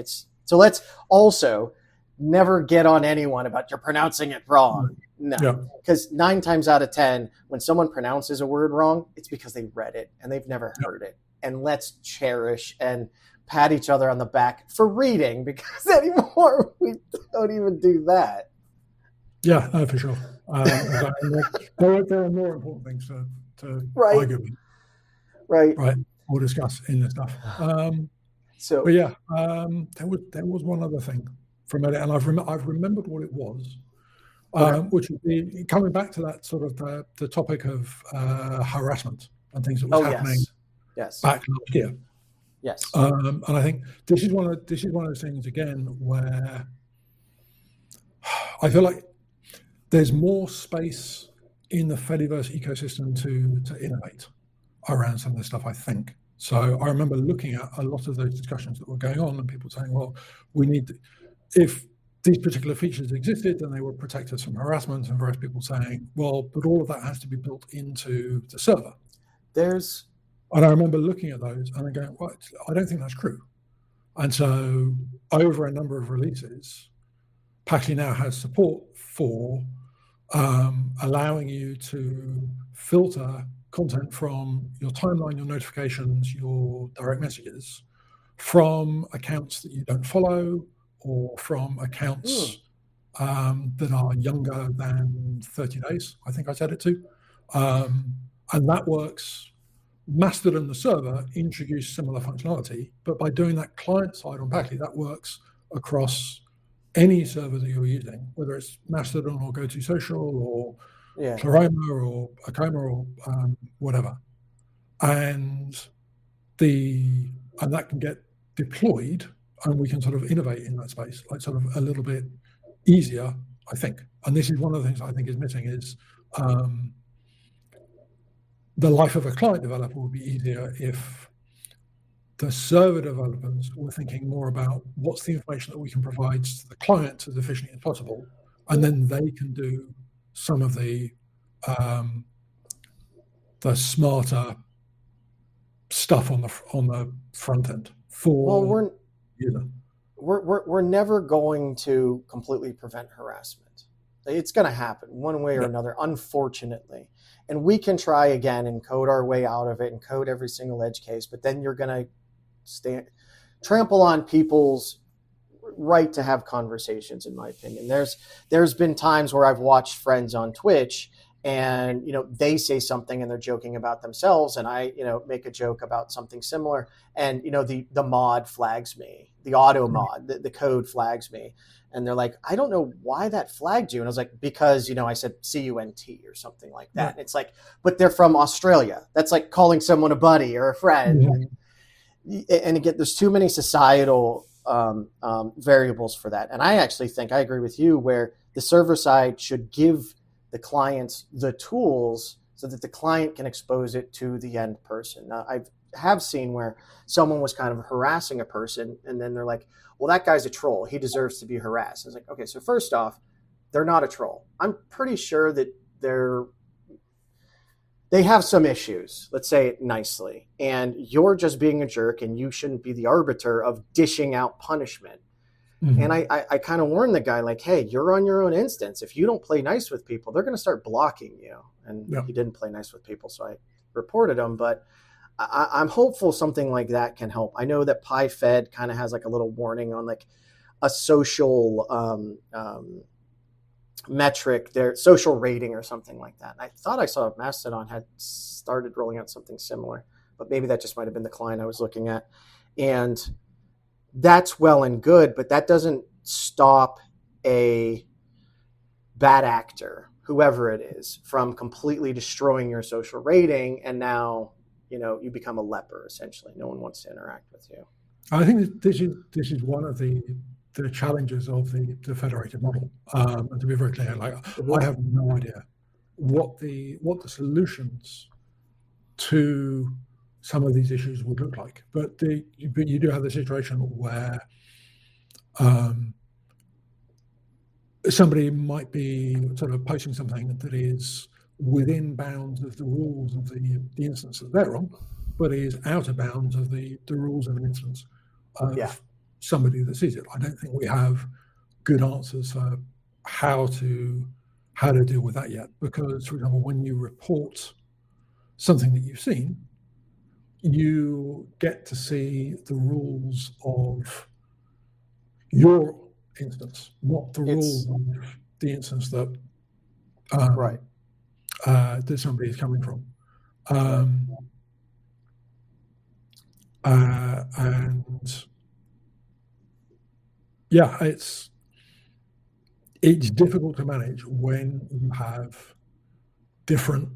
So let's also never get on anyone about you're pronouncing it wrong. No, because 9 times out of 10, when someone pronounces a word wrong, it's because they read it and they've never heard it. And let's cherish and pat each other on the back for reading, because anymore we don't even do that. Yeah, for sure. There are more important things to argue with. Right. Or discuss in this stuff. But yeah, there was one other thing from it, and I've remembered what it was, which would be coming back to that sort of the topic of harassment and things that was happening back last year. Yes. And I think this is one of those things again where I feel like there's more space in the Fediverse ecosystem to innovate around some of this stuff, I think. So I remember looking at a lot of those discussions that were going on and people saying, well, if these particular features existed, then they would protect us from harassment, and various people saying, well, but all of that has to be built into the server. And I remember looking at those and going, well, I don't think that's true. And so over a number of releases, packli now has support for allowing you to filter content from your timeline, your notifications, your direct messages from accounts that you don't follow, or from accounts that are younger than 30 days, I think I said it to. And that works. Mastodon, the server, introduced similar functionality, but by doing that client side on packli, that works across any server that you're using, whether it's Mastodon or GoToSocial or Pleroma or Acoma or whatever. And that can get deployed, and we can sort of innovate in that space, like sort of a little bit easier, I think. And this is one of the things I think is missing is the life of a client developer would be easier if the server developers were thinking more about what's the information that we can provide to the client as efficiently as possible, and then they can do some of the smarter stuff on the front end for. Well, we're never going to completely prevent harassment. It's going to happen one way or another, unfortunately. And we can try again and code our way out of it and code every single edge case, but then you're going to trample on people's right to have conversations, in my opinion. There's been times where I've watched friends on Twitch and, they say something and they're joking about themselves, and I, make a joke about something similar, and, the mod flags me, the auto mod, the code flags me. And they're like, I don't know why that flagged you. And I was like, because, I said CUNT or something like that. And it's like, but they're from Australia. That's like calling someone a buddy or a friend. And again, there's too many societal variables for that. And I actually think I agree with you where the server side should give the clients the tools so that the client can expose it to the end person. Now, I have seen where someone was kind of harassing a person and then they're like, well, that guy's a troll. He deserves to be harassed. I was like, okay, so first off, they're not a troll. I'm pretty sure that they have some issues, let's say it nicely, and you're just being a jerk and you shouldn't be the arbiter of dishing out punishment. Mm-hmm. And I kind of warned the guy, like, hey, you're on your own instance. If you don't play nice with people, they're going to start blocking you. And he didn't play nice with people, so I reported him. But I'm hopeful something like that can help. I know that PyFed kind of has like a little warning on like a social metric, their social rating or something like that. I thought I saw Mastodon had started rolling out something similar, but maybe that just might have been the client I was looking at. And that's well and good, but that doesn't stop a bad actor, whoever it is, from completely destroying your social rating. And now, you become a leper, essentially. No one wants to interact with you. I think this is one of the challenges of the federated model. And to be very clear, like I have no idea what the solutions to some of these issues would look like. But you do have the situation where somebody might be sort of posting something that is within bounds of the rules of the instance that they're on, but is out of bounds of the rules of an instance of somebody that sees it. I don't think we have good answers for how to deal with that yet, because, for example, when you report something that you've seen, you get to see the rules of your instance, not the rules of the instance that that somebody is coming from. And yeah, it's difficult to manage when you have different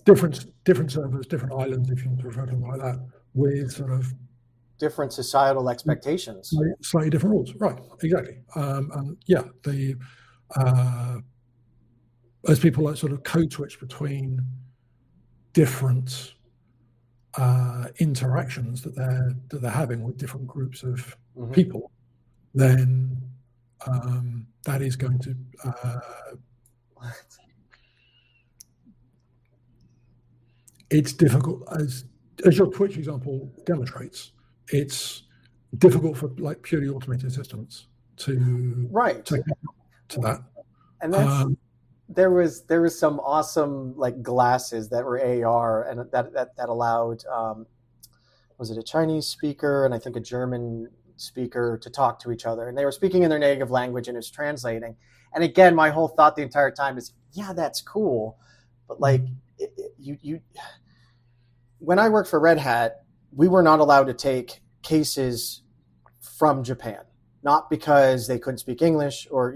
servers, different islands, if you want to refer to them like that, with sort of different societal expectations, slightly different rules. Right, exactly. And yeah, as people like sort of code switch between different interactions that they're having with different groups of people, then that is going to it's difficult, as your Twitch example demonstrates. It's difficult for like purely automated systems to that. And that's there was some awesome like glasses that were AR and that allowed was it a Chinese speaker and I think a German speaker to talk to each other, and they were speaking in their native language and it's translating. And again, my whole thought the entire time is, yeah, that's cool, but like you when I worked for Red Hat, we were not allowed to take cases from Japan, not because they couldn't speak English or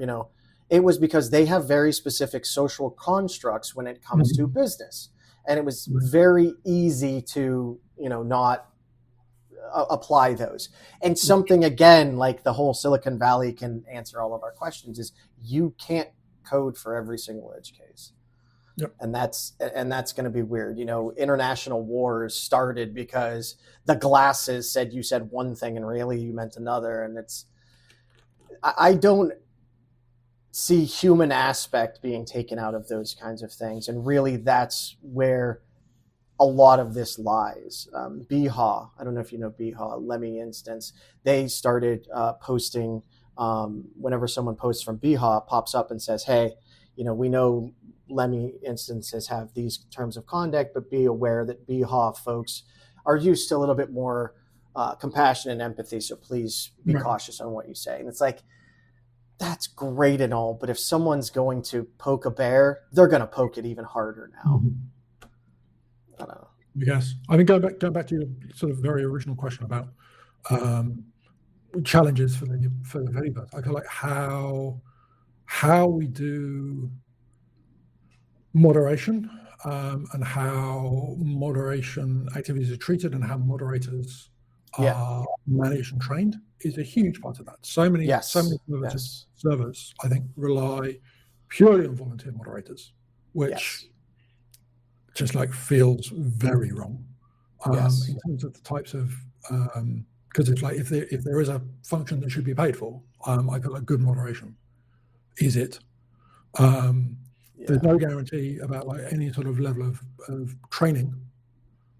it was because they have very specific social constructs when it comes to business. And it was very easy to, not apply those. And something, again, like the whole Silicon Valley can answer all of our questions is you can't code for every single edge case. Yep. And that's going to be weird. International wars started because the glasses said you said one thing and really you meant another. And I don't see human aspect being taken out of those kinds of things. And really that's where a lot of this lies. Beha, I don't know if you know Beha, Lemmy instance, they started posting whenever someone posts from bhop pops up and says, hey, we know Lemmy instances have these terms of conduct, but be aware that bhop folks are used to a little bit more compassion and empathy, so please be cautious on what you say. And it's like, that's great and all, but if someone's going to poke a bear, they're going to poke it even harder now. I don't know. Yes, I mean, going back to your sort of very original question about challenges for the Fediverse, I feel like how we do moderation and how moderation activities are treated and how moderators are managed and trained is a huge part of that. So many servers, I think, rely purely on volunteer moderators, which just like feels very wrong in terms of the types of because it's like if there is a function that should be paid for, I feel like good moderation is it. There's no guarantee about like any sort of level of training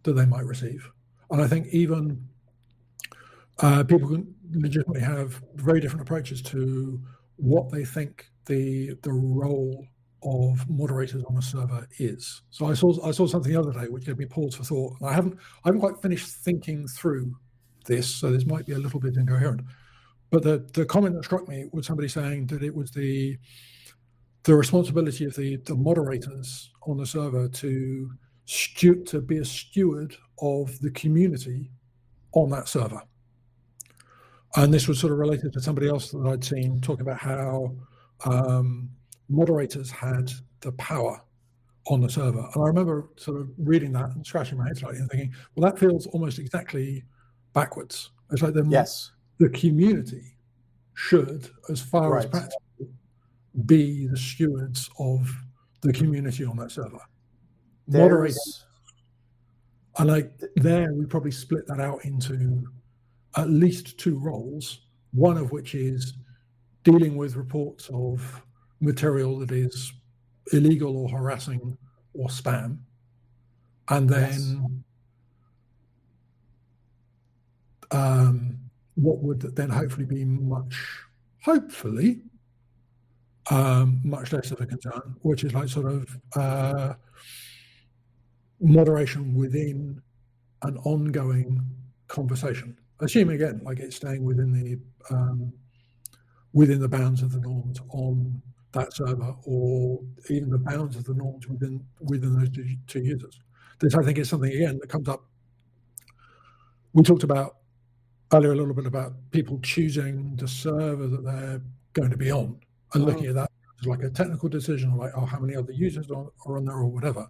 that they might receive, and I think even people can legitimately have very different approaches to what they think the role of moderators on a server is. So I saw something the other day which gave me pause for thought. And I haven't quite finished thinking through this, so this might be a little bit incoherent. But the comment that struck me was somebody saying that it was the responsibility of the moderators on the server to be a steward of the community on that server. And this was sort of related to somebody else that I'd seen talking about how moderators had the power on the server. And I remember sort of reading that and scratching my head slightly and thinking, well, that feels almost exactly backwards. It's like the community should, as far as practical, be the stewards of the community on that server. Moderators. And like there, we probably split that out into at least two roles, one of which is dealing with reports of material that is illegal or harassing or spam, and then what would then hopefully be much less of a concern, which is like sort of moderation within an ongoing conversation. Assuming again, like it's staying within the bounds of the norms on that server, or even the bounds of the norms within those two users. This, I think, is something again that comes up. We talked about earlier a little bit about people choosing the server that they're going to be on and looking at that as like a technical decision, or like, oh, how many other users are on there or whatever.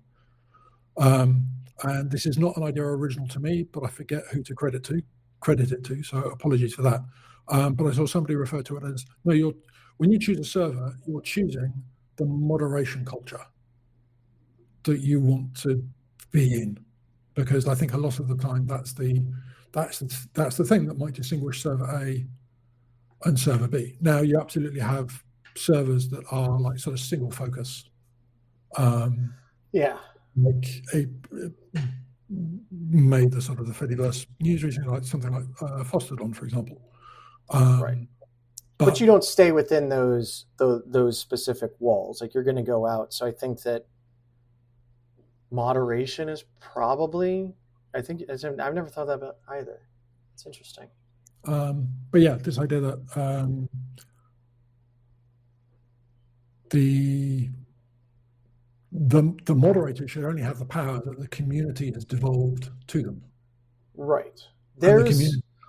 And this is not an idea original to me, but I forget who to credit it to, so apologies for that. But I saw somebody refer to it as, no, when you choose a server, you're choosing the moderation culture that you want to be in, because I think a lot of the time that's the thing that might distinguish server A and server B. Now, you absolutely have servers that are like sort of single focus. Like made the sort of the Fediverse news recently, like something like Fosterdon, for example. But you don't stay within those specific walls. Like, you're going to go out. So I think that moderation is probably, I've never thought that about either. It's interesting. But yeah, this idea that the moderator should only have the power that the community has devolved to them. Right.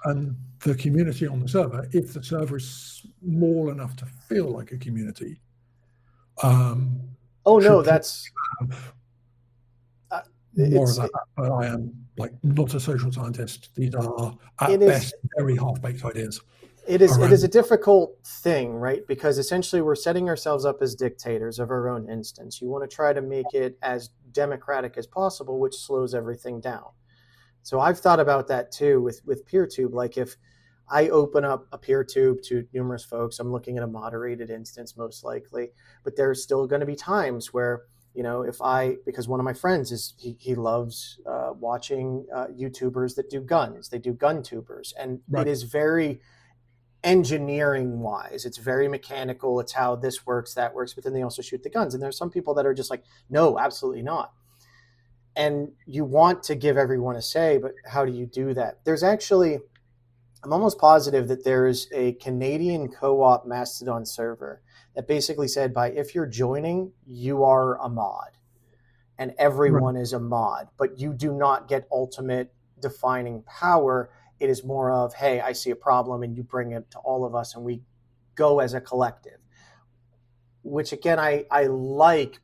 And the community on the server, if the server is small enough to feel like a community. That's more of that. But I am like not a social scientist. These are at best very half-baked ideas. It is a difficult thing, right? Because essentially we're setting ourselves up as dictators of our own instance. You want to try to make it as democratic as possible, which slows everything down. So I've thought about that too with PeerTube. Like, if I open up a PeerTube to numerous folks, I'm looking at a moderated instance most likely, but there's still going to be times where, because one of my friends he loves watching YouTubers that do guns. They do gun tubers, and it is very engineering wise. It's very mechanical. It's how this works, that works, but then they also shoot the guns. And there's some people that are just like, no, absolutely not. And you want to give everyone a say, but how do you do that? There's actually, I'm almost positive that there's a Canadian co-op Mastodon server that basically said if you're joining, you are a mod and everyone is a mod, but you do not get ultimate defining power. It is more of, hey, I see a problem and you bring it to all of us and we go as a collective, which again, I like,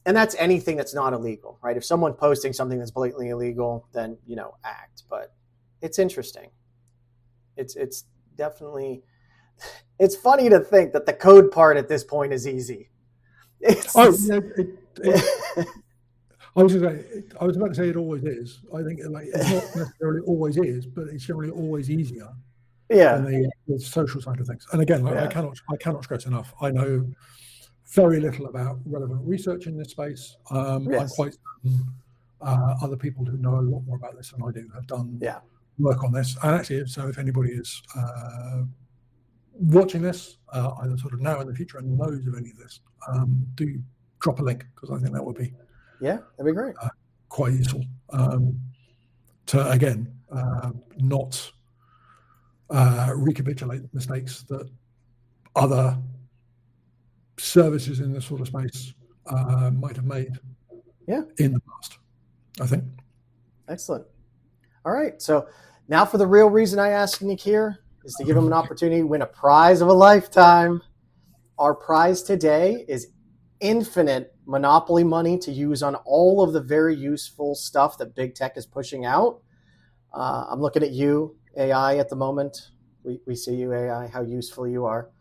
and that's anything that's not illegal, right? If someone posting something that's blatantly illegal, then, act, but it's interesting. It's definitely, it's funny to think that the code part at this point is easy. I was about to say it always is. I think it's not necessarily always is, but it's generally always easier. Yeah. Than the social side of things. And again, I cannot stress enough. I know very little about relevant research in this space. I'm quite certain other people who know a lot more about this than I do have done work on this. And actually, so if anybody is watching this, either sort of now in the future and knows of any of this, do drop a link, because I think that would be that'd be great, quite useful to again not recapitulate mistakes that other services in this sort of space might have made in the past, I think. Excellent. All right, so now for the real reason I asked Nik here is to give him an opportunity to win a prize of a lifetime. Our prize today is infinite Monopoly money to use on all of the very useful stuff that big tech is pushing out. I'm looking at you, AI, at the moment. We see you, AI, how useful you are.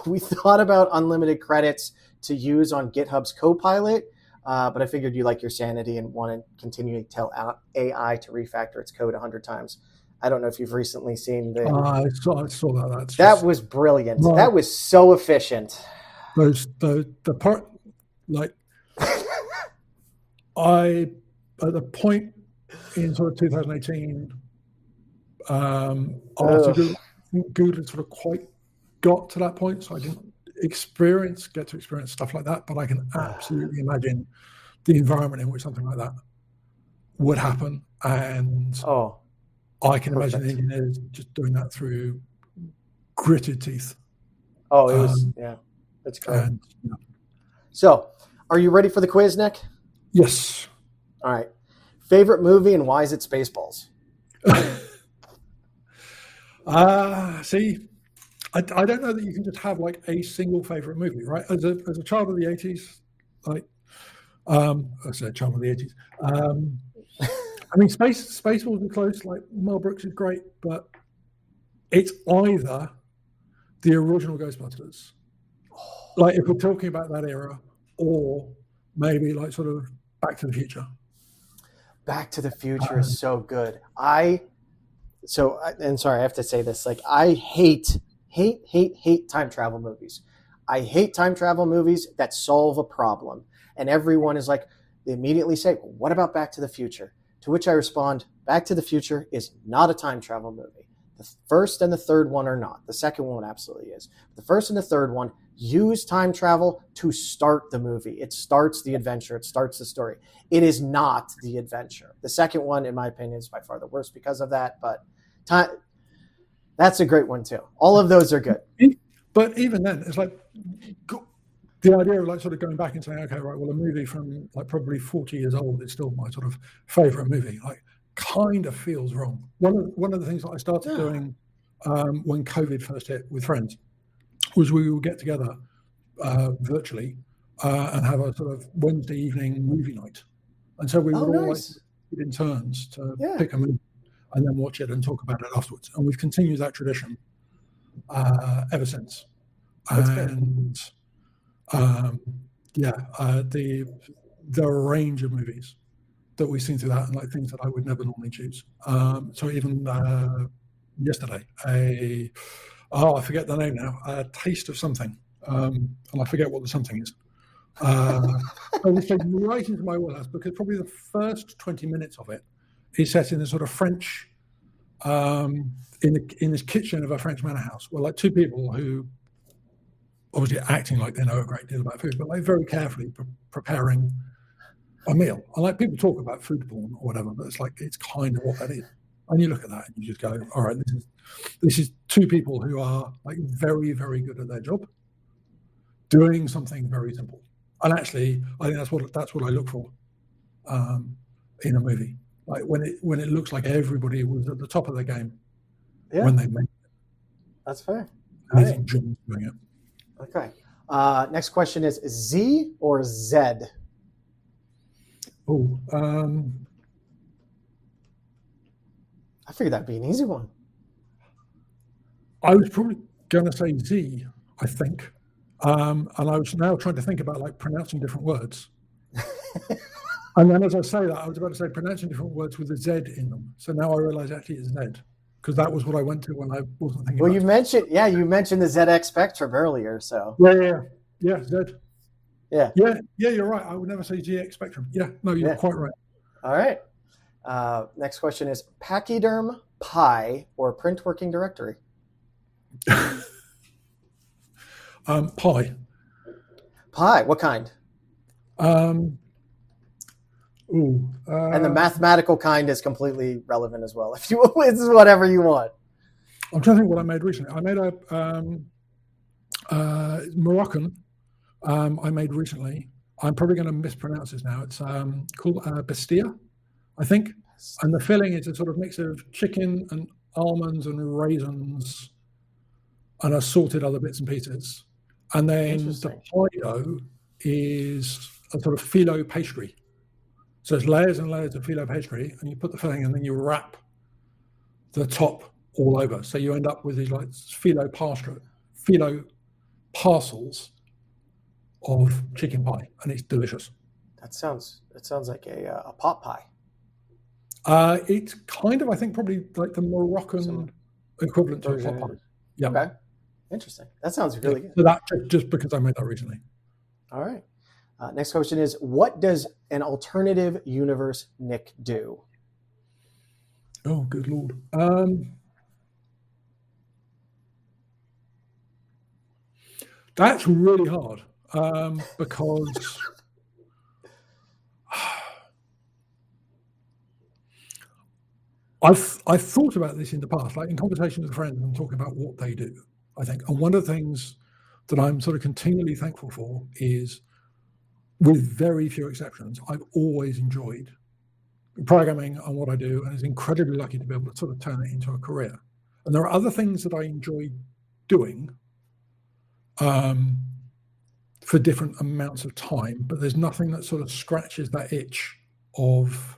We thought about unlimited credits to use on GitHub's Copilot, but I figured you like your sanity and want to continue to tell AI to refactor its code 100 times. I don't know if you've recently seen the... I saw that. That was brilliant. Right. That was so efficient. The part, like, at the point in sort of 2018, after Google sort of quite got to that point, so I didn't get to experience stuff like that, but I can absolutely imagine the environment in which something like that would happen, and I can imagine the engineers just doing that through gritted teeth. Oh, it was that's great. And, So, are you ready for the quiz, Nik? Yes. All right. Favorite movie and why is it Spaceballs? See, I don't know that you can just have like a single favorite movie, right? As a child of the 80s, like I said, child of the 80s. I mean, Spaceballs are close. Like Mel Brooks is great, but it's either the original Ghostbusters, like if we're talking about that era, or maybe like sort of Back to the Future. Back to the Future is so good. Sorry, I have to say this. Like, I hate time travel movies. I hate time travel movies that solve a problem. And everyone is like, they immediately say, well, what about Back to the Future? To which I respond, Back to the Future is not a time travel movie. The first and the third one are not. The second one absolutely is. The first and the third one use time travel to start the movie. It starts the adventure. It starts the story. It is not the adventure. The second one, in my opinion, is by far the worst because of that. But that's a great one too. All of those are good. But even then, it's like the idea of like sort of going back and saying, okay, right, well, a movie from like probably 40 years old is still my sort of favorite movie. Like, kind of feels wrong. One of the things that I started doing when COVID first hit with friends was we would get together virtually and have a sort of Wednesday evening movie night. And so we would all like in turns to pick a movie and then watch it and talk about it afterwards. And we've continued that tradition ever since. That's and the range of movies that we've seen through that, and like things that I would never normally choose. So even yesterday, I forget the name now, A Taste of Something, and I forget what the something is. Which takes me right into my wheelhouse, because probably the first 20 minutes of it is set in a sort of French in this kitchen of a French manor house, where like two people who obviously acting like they know a great deal about food, but like very carefully preparing a meal. And like people talk about food porn or whatever, but it's like it's kind of what that is. And you look at that and you just go, all right, this is two people who are like very, very good at their job, doing something very simple. And actually, I think that's what I look for in a movie. Like when it looks like everybody was at the top of their game when they made it. That's fair. And I think John's doing it. Okay. Next question is Z or Z? Oh, I figured that'd be an easy one. I was probably going to say Z, I think. And I was now trying to think about like pronouncing different words. And then as I say that, I was about to say pronouncing different words with a Z in them. So now I realize actually it's Z, because that was what I went to when I wasn't thinking Well, about you mentioned the ZX Spectrum earlier, so. Yeah, Z. Yeah, you're right. I would never say GX Spectrum. Yeah, no, you're quite right. All right. Next question is Pachyderm, Pi, or Print Working Directory? Pi. Pi, what kind? And the mathematical kind is completely relevant as well. If you, this is whatever you want. I'm trying to think what I made recently. I made a Moroccan. I made recently. I'm probably going to mispronounce this now. It's called Bestia, I think. And the filling is a sort of mix of chicken and almonds and raisins and assorted other bits and pieces. And then the pie dough is a sort of phyllo pastry. So it's layers and layers of phyllo pastry, and you put the filling and then you wrap the top all over. So you end up with these like phyllo parcels of chicken pie, and it's delicious. That sounds like a pot pie. It's kind of, I think, probably like the Moroccan equivalent to a pot pie. Yeah. Okay. Interesting. That sounds really good. So that just because I made that recently. All right. Next question is, what does an alternative universe Nik do? Oh, good Lord. That's really hard because I've thought about this in the past, like in conversations with friends and talking about what they do, I think. And one of the things that I'm sort of continually thankful for is, with very few exceptions, I've always enjoyed programming and what I do, and is incredibly lucky to be able to sort of turn it into a career. And there are other things that I enjoy doing for different amounts of time, but there's nothing that sort of scratches that itch of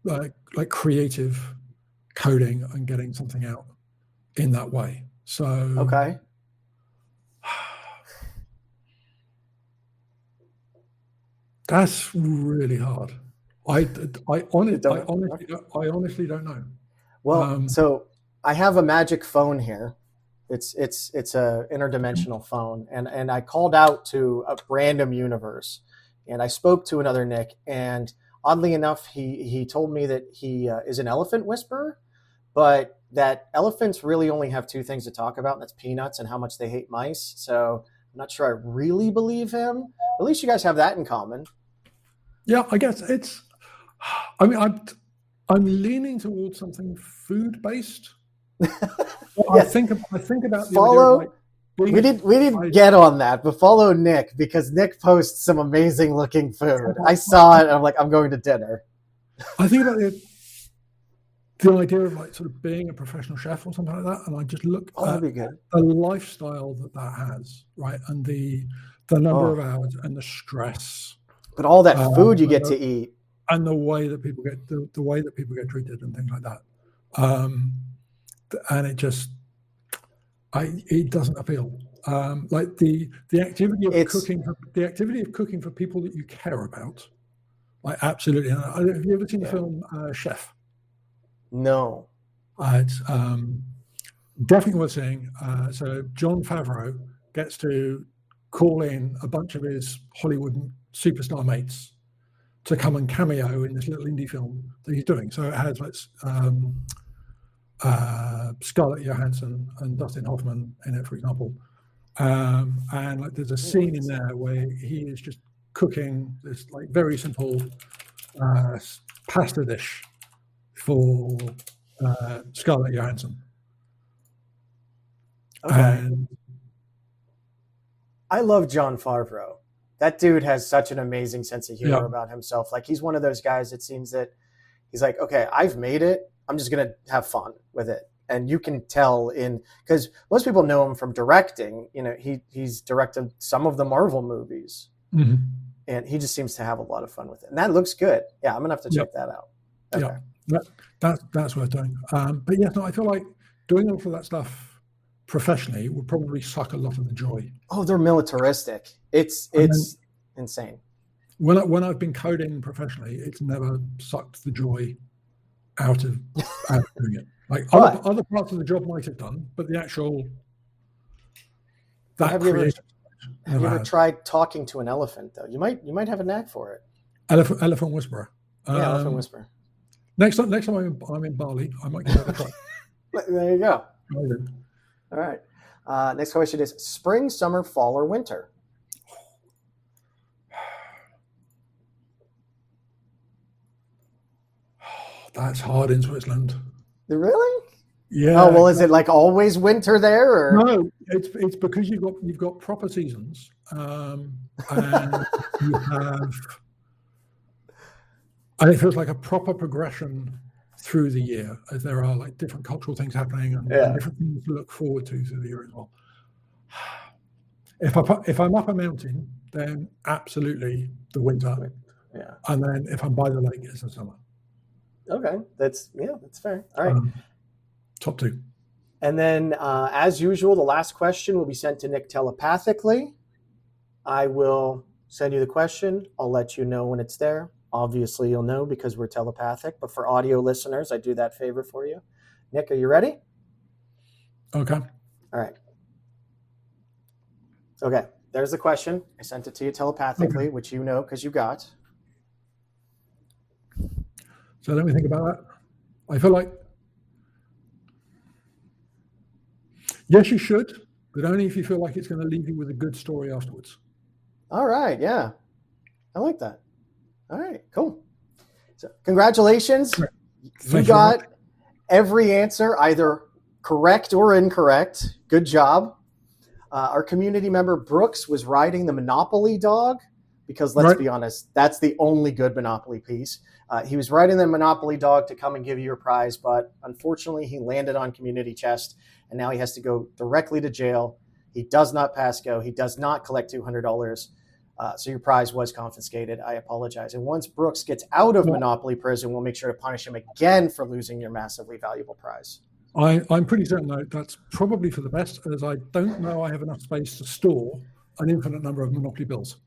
like creative coding and getting something out in that way. So okay. That's really hard. I honestly don't know. Well, so I have a magic phone here. It's a interdimensional phone, and I called out to a random universe, and I spoke to another Nik, and oddly enough, he told me that he is an elephant whisperer, but that elephants really only have two things to talk about, and that's peanuts and how much they hate mice. So I'm not sure I really believe him. At least you guys have that in common. Yeah, I guess it's. I mean, I'm leaning towards something food-based. Yes. I think about follow. The we didn't get on that, but follow Nik, because Nik posts some amazing looking food. I saw it, and I'm like, I'm going to dinner. I think about the idea of like sort of being a professional chef or something like that, and I just look at the lifestyle that has, right, and the number of hours and the stress. But all that food you get to eat, and the way that people get the way that people get treated and things like that, and it just, it doesn't appeal. Like the activity of cooking for people that you care about, like absolutely. Have you ever seen the film Chef? No. It's definitely worth seeing. So Jon Favreau gets to call in a bunch of his Hollywood superstar mates to come and cameo in this little indie film that he's doing. So it has like Scarlett Johansson and Dustin Hoffman in it, for example. And like there's a scene in there where he is just cooking this like very simple pasta dish for Scarlett Johansson. Okay. And I love Jon Favreau. That dude has such an amazing sense of humor about himself. Like he's one of those guys, it seems that he's like, okay, I've made it. I'm just going to have fun with it. And you can tell because most people know him from directing. You know, he's directed some of the Marvel movies. Mm-hmm. And he just seems to have a lot of fun with it. And that looks good. Yeah, I'm going to have to check that out. Okay. Yeah, that's worth doing. But yeah, no, I feel like doing all of that stuff professionally would probably suck a lot of the joy. Oh, they're militaristic. It's insane. When I've been coding professionally, it's never sucked the joy out of doing it. Like other parts of the job might have done, but the actual have you ever tried talking to an elephant though? You might have a knack for it. Elephant whisperer. Yeah, elephant whisperer. Next time I'm in Bali, I might give that a try. There you go. All right. Next question is spring, summer, fall, or winter? That's hard in Switzerland. Really? Yeah. Oh well, is it like always winter there? Or? No, it's because you've got proper seasons, and you have. And it feels like a proper progression through the year, as there are like different cultural things happening and different things to look forward to through the year as well. If I'm up a mountain, then absolutely the winter. Yeah. And then if I'm by the lake, it's the summer. Okay, that's fair. All right. Top two. And then, as usual, the last question will be sent to Nik telepathically. I will send you the question. I'll let you know when it's there. Obviously, you'll know because we're telepathic. But for audio listeners, I do that favor for you. Nik, are you ready? Okay. All right. Okay, there's the question. I sent it to you telepathically, which you know because you got. So let me think about that. I feel like, yes, you should, but only if you feel like it's going to leave you with a good story afterwards. All right, yeah. I like that. All right, cool. So congratulations. You got every answer, either correct or incorrect. Good job. Our community member Brooks was riding the Monopoly dog because let's be honest, that's the only good Monopoly piece. He was riding the Monopoly dog to come and give you your prize, but unfortunately he landed on community chest and now he has to go directly to jail. He does not pass go. He does not collect $200. So your prize was confiscated. I apologize. And once Brooks gets out of Monopoly prison, we'll make sure to punish him again for losing your massively valuable prize. I'm pretty certain that's probably for the best, as I don't know I have enough space to store an infinite number of Monopoly bills.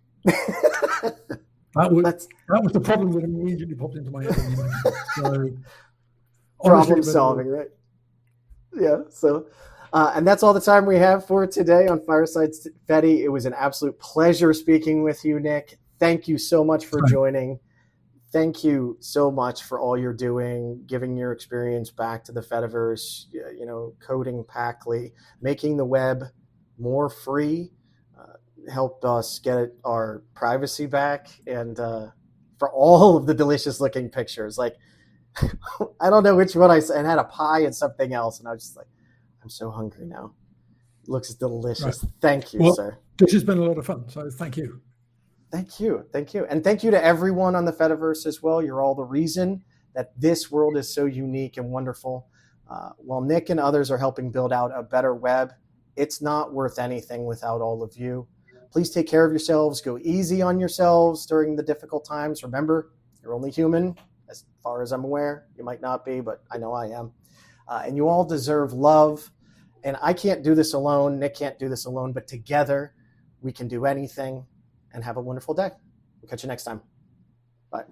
That was the problem that immediately popped into my head. So, problem solving, right? Yeah. So, and that's all the time we have for today on Fireside Fedi. It was an absolute pleasure speaking with you, Nik. Thank you so much for joining. Thank you so much for all you're doing, giving your experience back to the Fediverse, coding packli, making the web more free, helped us get our privacy back, and for all of the delicious looking pictures. Like, I don't know which one I said, and had a pie and something else, and I was just like, I'm so hungry now. It looks delicious. Right. Thank you, sir. This has been a lot of fun, so thank you. Thank you. Thank you. And thank you to everyone on the Fediverse as well. You're all the reason that this world is so unique and wonderful. While Nik and others are helping build out a better web, it's not worth anything without all of you. Please take care of yourselves. Go easy on yourselves during the difficult times. Remember, you're only human. As far as I'm aware, you might not be, but I know I am. And you all deserve love. And I can't do this alone. Nik can't do this alone. But together, we can do anything. And have a wonderful day. We'll catch you next time. Bye.